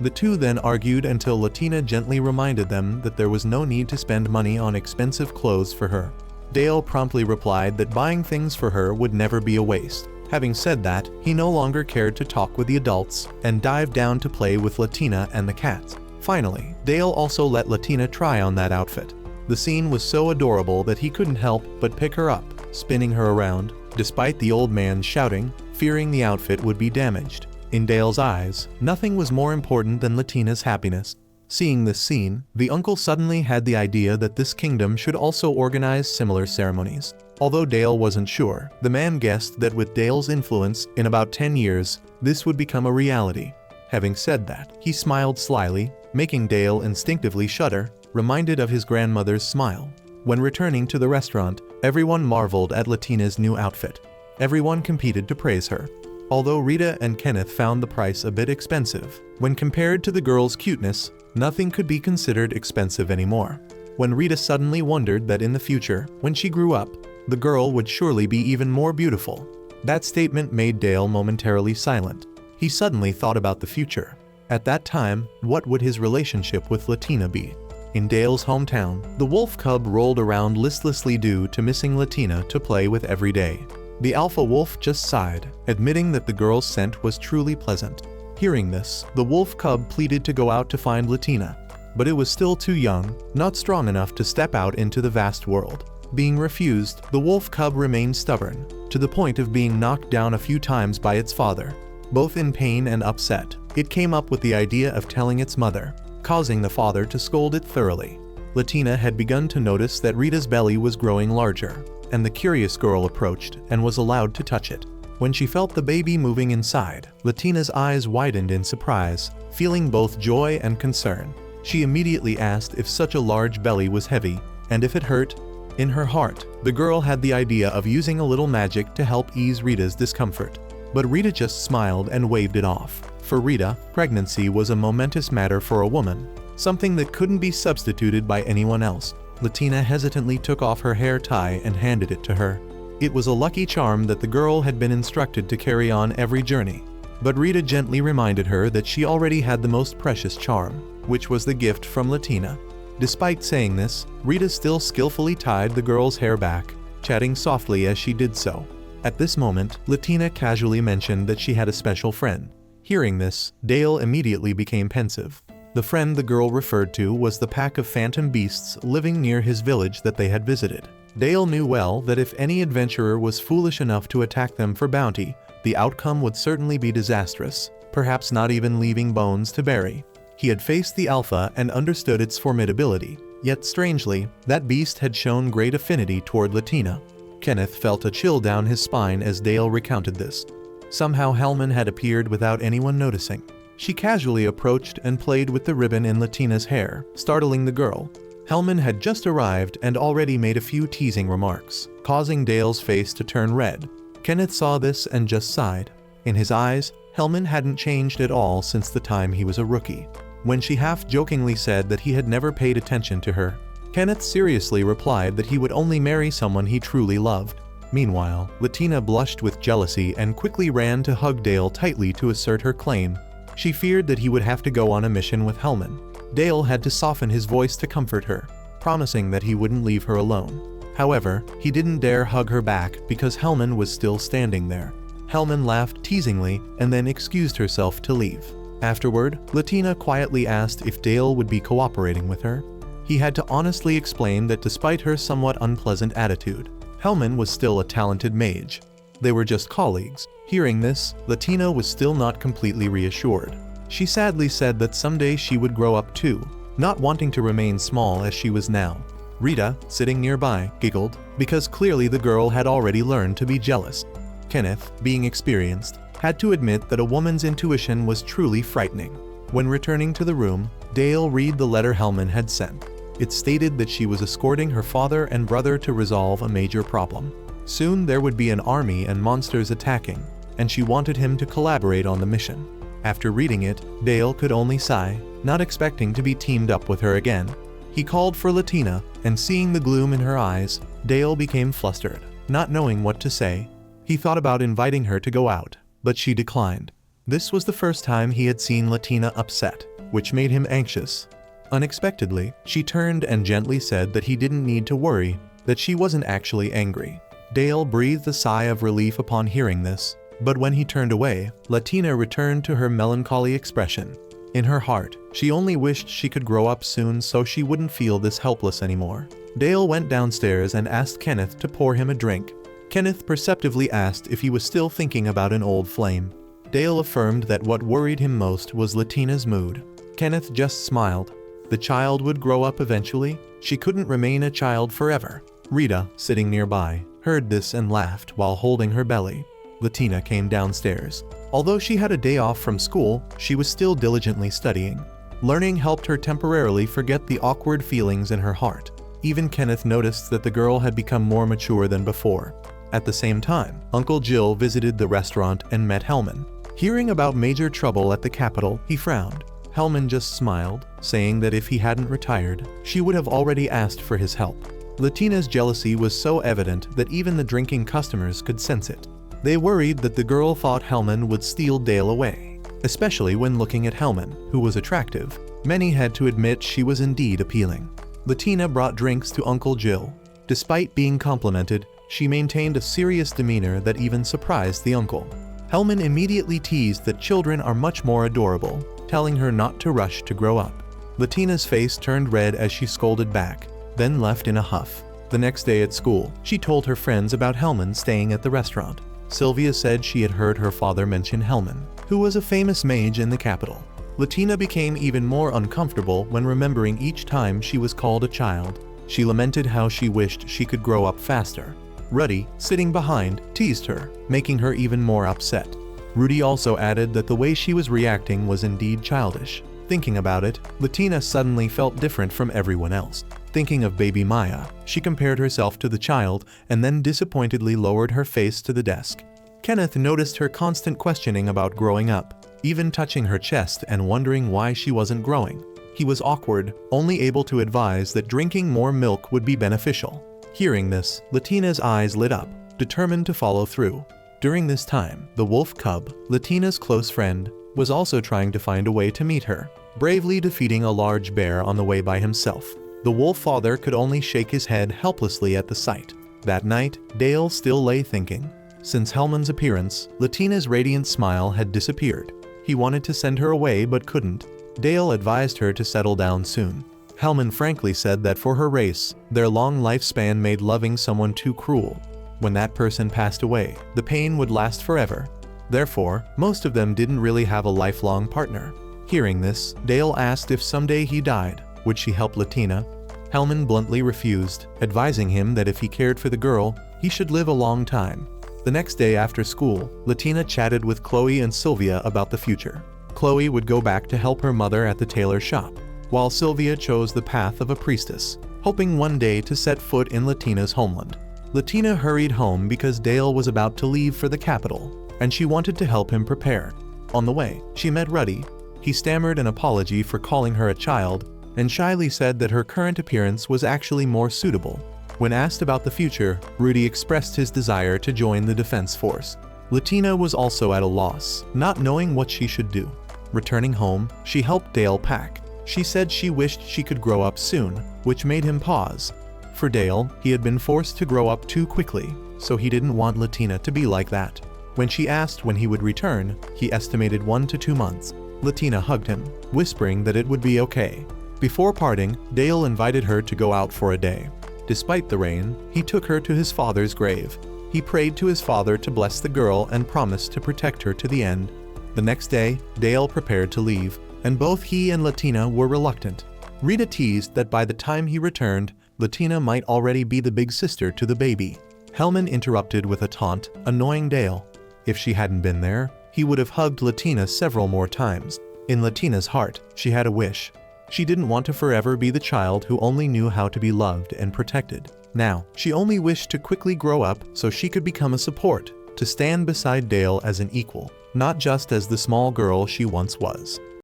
The two then argued until Latina gently reminded them that there was no need to spend money on expensive clothes for her. Dale promptly replied that buying things for her would never be a waste. Having said that, he no longer cared to talk with the adults and dived down to play with Latina and the cats. Finally, Dale also let Latina try on that outfit. The scene was so adorable that he couldn't help but pick her up, spinning her around, despite the old man shouting, fearing the outfit would be damaged. In Dale's eyes, nothing was more important than Latina's happiness. Seeing this scene, the uncle suddenly had the idea that this kingdom should also organize similar ceremonies. Although Dale wasn't sure, the man guessed that with Dale's influence, in about 10 years, this would become a reality. Having said that, he smiled slyly, making Dale instinctively shudder, reminded of his grandmother's smile. When returning to the restaurant, everyone marveled at Latina's new outfit. Everyone competed to praise her. Although Rita and Kenneth found the price a bit expensive, when compared to the girl's cuteness, nothing could be considered expensive anymore. When Rita suddenly wondered that in the future, when she grew up, the girl would surely be even more beautiful. That statement made Dale momentarily silent. He suddenly thought about the future. At that time, what would his relationship with Latina be? In Dale's hometown, the wolf cub rolled around listlessly due to missing Latina to play with every day. The alpha wolf just sighed, admitting that the girl's scent was truly pleasant. Hearing this, the wolf cub pleaded to go out to find Latina, but it was still too young, not strong enough to step out into the vast world. Being refused, the wolf cub remained stubborn, to the point of being knocked down a few times by its father. Both in pain and upset, it came up with the idea of telling its mother, causing the father to scold it thoroughly. Latina had begun to notice that Rita's belly was growing larger, and the curious girl approached and was allowed to touch it. When she felt the baby moving inside, Latina's eyes widened in surprise, feeling both joy and concern. She immediately asked if such a large belly was heavy, and if it hurt. In her heart, the girl had the idea of using a little magic to help ease Rita's discomfort. But Rita just smiled and waved it off. For Rita, pregnancy was a momentous matter for a woman, something that couldn't be substituted by anyone else. Latina hesitantly took off her hair tie and handed it to her. It was a lucky charm that the girl had been instructed to carry on every journey. But Rita gently reminded her that she already had the most precious charm, which was the gift from Latina. Despite saying this, Rita still skillfully tied the girl's hair back, chatting softly as she did so. At this moment, Latina casually mentioned that she had a special friend. Hearing this, Dale immediately became pensive. The friend the girl referred to was the pack of phantom beasts living near his village that they had visited. Dale knew well that if any adventurer was foolish enough to attack them for bounty, the outcome would certainly be disastrous, perhaps not even leaving bones to bury. He had faced the Alpha and understood its formidability, yet strangely, that beast had shown great affinity toward Latina. Kenneth felt a chill down his spine as Dale recounted this. Somehow Hellman had appeared without anyone noticing. She casually approached and played with the ribbon in Latina's hair, startling the girl. Hellman had just arrived and already made a few teasing remarks, causing Dale's face to turn red. Kenneth saw this and just sighed. In his eyes, Hellman hadn't changed at all since the time he was a rookie. When she half-jokingly said that he had never paid attention to her, Kenneth seriously replied that he would only marry someone he truly loved. Meanwhile, Latina blushed with jealousy and quickly ran to hug Dale tightly to assert her claim. She feared that he would have to go on a mission with Hellman. Dale had to soften his voice to comfort her, promising that he wouldn't leave her alone. However, he didn't dare hug her back because Hellman was still standing there. Hellman laughed teasingly and then excused herself to leave. Afterward, Latina quietly asked if Dale would be cooperating with her. He had to honestly explain that despite her somewhat unpleasant attitude, Hellman was still a talented mage. They were just colleagues. Hearing this, Latina was still not completely reassured. She sadly said that someday she would grow up too, not wanting to remain small as she was now. Rita, sitting nearby, giggled, because clearly the girl had already learned to be jealous. Kenneth, being experienced, had to admit that a woman's intuition was truly frightening. When returning to the room, Dale read the letter Hellman had sent. It stated that she was escorting her father and brother to resolve a major problem. Soon there would be an army and monsters attacking, and she wanted him to collaborate on the mission. After reading it, Dale could only sigh, not expecting to be teamed up with her again. He called for Latina, and seeing the gloom in her eyes, Dale became flustered, not knowing what to say. He thought about inviting her to go out, but she declined. This was the first time he had seen Latina upset, which made him anxious. Unexpectedly, she turned and gently said that he didn't need to worry, that she wasn't actually angry. Dale breathed a sigh of relief upon hearing this, but when he turned away, Latina returned to her melancholy expression. In her heart, she only wished she could grow up soon so she wouldn't feel this helpless anymore. Dale went downstairs and asked Kenneth to pour him a drink. Kenneth perceptively asked if he was still thinking about an old flame. Dale affirmed that what worried him most was Latina's mood. Kenneth just smiled. The child would grow up eventually. She couldn't remain a child forever. Rita, sitting nearby, heard this and laughed while holding her belly. Latina came downstairs. Although she had a day off from school, she was still diligently studying. Learning helped her temporarily forget the awkward feelings in her heart. Even Kenneth noticed that the girl had become more mature than before. At the same time, Uncle Jill visited the restaurant and met Hellman. Hearing about major trouble at the capital, he frowned. Hellman just smiled, saying that if he hadn't retired, she would have already asked for his help. Latina's jealousy was so evident that even the drinking customers could sense it. They worried that the girl thought Hellman would steal Dale away, especially when looking at Hellman, who was attractive. Many had to admit she was indeed appealing. Latina brought drinks to Uncle Jill. Despite being complimented, she maintained a serious demeanor that even surprised the uncle. Hellman immediately teased that children are much more adorable, telling her not to rush to grow up. Latina's face turned red as she scolded back, then left in a huff. The next day at school, she told her friends about Hellman staying at the restaurant. Sylvia said she had heard her father mention Hellman, who was a famous mage in the capital. Latina became even more uncomfortable when remembering each time she was called a child. She lamented how she wished she could grow up faster. Ruddy, sitting behind, teased her, making her even more upset. Rudy also added that the way she was reacting was indeed childish. Thinking about it, Latina suddenly felt different from everyone else. Thinking of baby Maya, she compared herself to the child and then disappointedly lowered her face to the desk. Kenneth noticed her constant questioning about growing up, even touching her chest and wondering why she wasn't growing. He was awkward, only able to advise that drinking more milk would be beneficial. Hearing this, Latina's eyes lit up, determined to follow through. During this time, the wolf cub, Latina's close friend, was also trying to find a way to meet her, bravely defeating a large bear on the way by himself. The wolf father could only shake his head helplessly at the sight. That night, Dale still lay thinking. Since Hellman's appearance, Latina's radiant smile had disappeared. He wanted to send her away but couldn't. Dale advised her to settle down soon. Hellman frankly said that for her race, their long lifespan made loving someone too cruel. When that person passed away, the pain would last forever. Therefore, most of them didn't really have a lifelong partner. Hearing this, Dale asked if someday he died, would she help Latina? Hellman bluntly refused, advising him that if he cared for the girl, he should live a long time. The next day after school, Latina chatted with Chloe and Sylvia about the future. Chloe would go back to help her mother at the tailor shop, while Sylvia chose the path of a priestess, hoping one day to set foot in Latina's homeland. Latina hurried home because Dale was about to leave for the capital, and she wanted to help him prepare. On the way, she met Ruddy. He stammered an apology for calling her a child, and shyly said that her current appearance was actually more suitable. When asked about the future, Rudy expressed his desire to join the defense force. Latina was also at a loss, not knowing what she should do. Returning home, she helped Dale pack. She said she wished she could grow up soon, which made him pause. For Dale, he had been forced to grow up too quickly, so he didn't want Latina to be like that. When she asked when he would return, he estimated 1 to 2 months. Latina hugged him, whispering that it would be okay. Before parting, Dale invited her to go out for a day. Despite the rain, he took her to his father's grave. He prayed to his father to bless the girl and promised to protect her to the end. The next day, Dale prepared to leave, and both he and Latina were reluctant. Rita teased that by the time he returned, Latina might already be the big sister to the baby. Hellman interrupted with a taunt, annoying Dale. If she hadn't been there, he would have hugged Latina several more times. In Latina's heart, she had a wish. She didn't want to forever be the child who only knew how to be loved and protected. Now, she only wished to quickly grow up so she could become a support, to stand beside Dale as an equal, not just as the small girl she once was.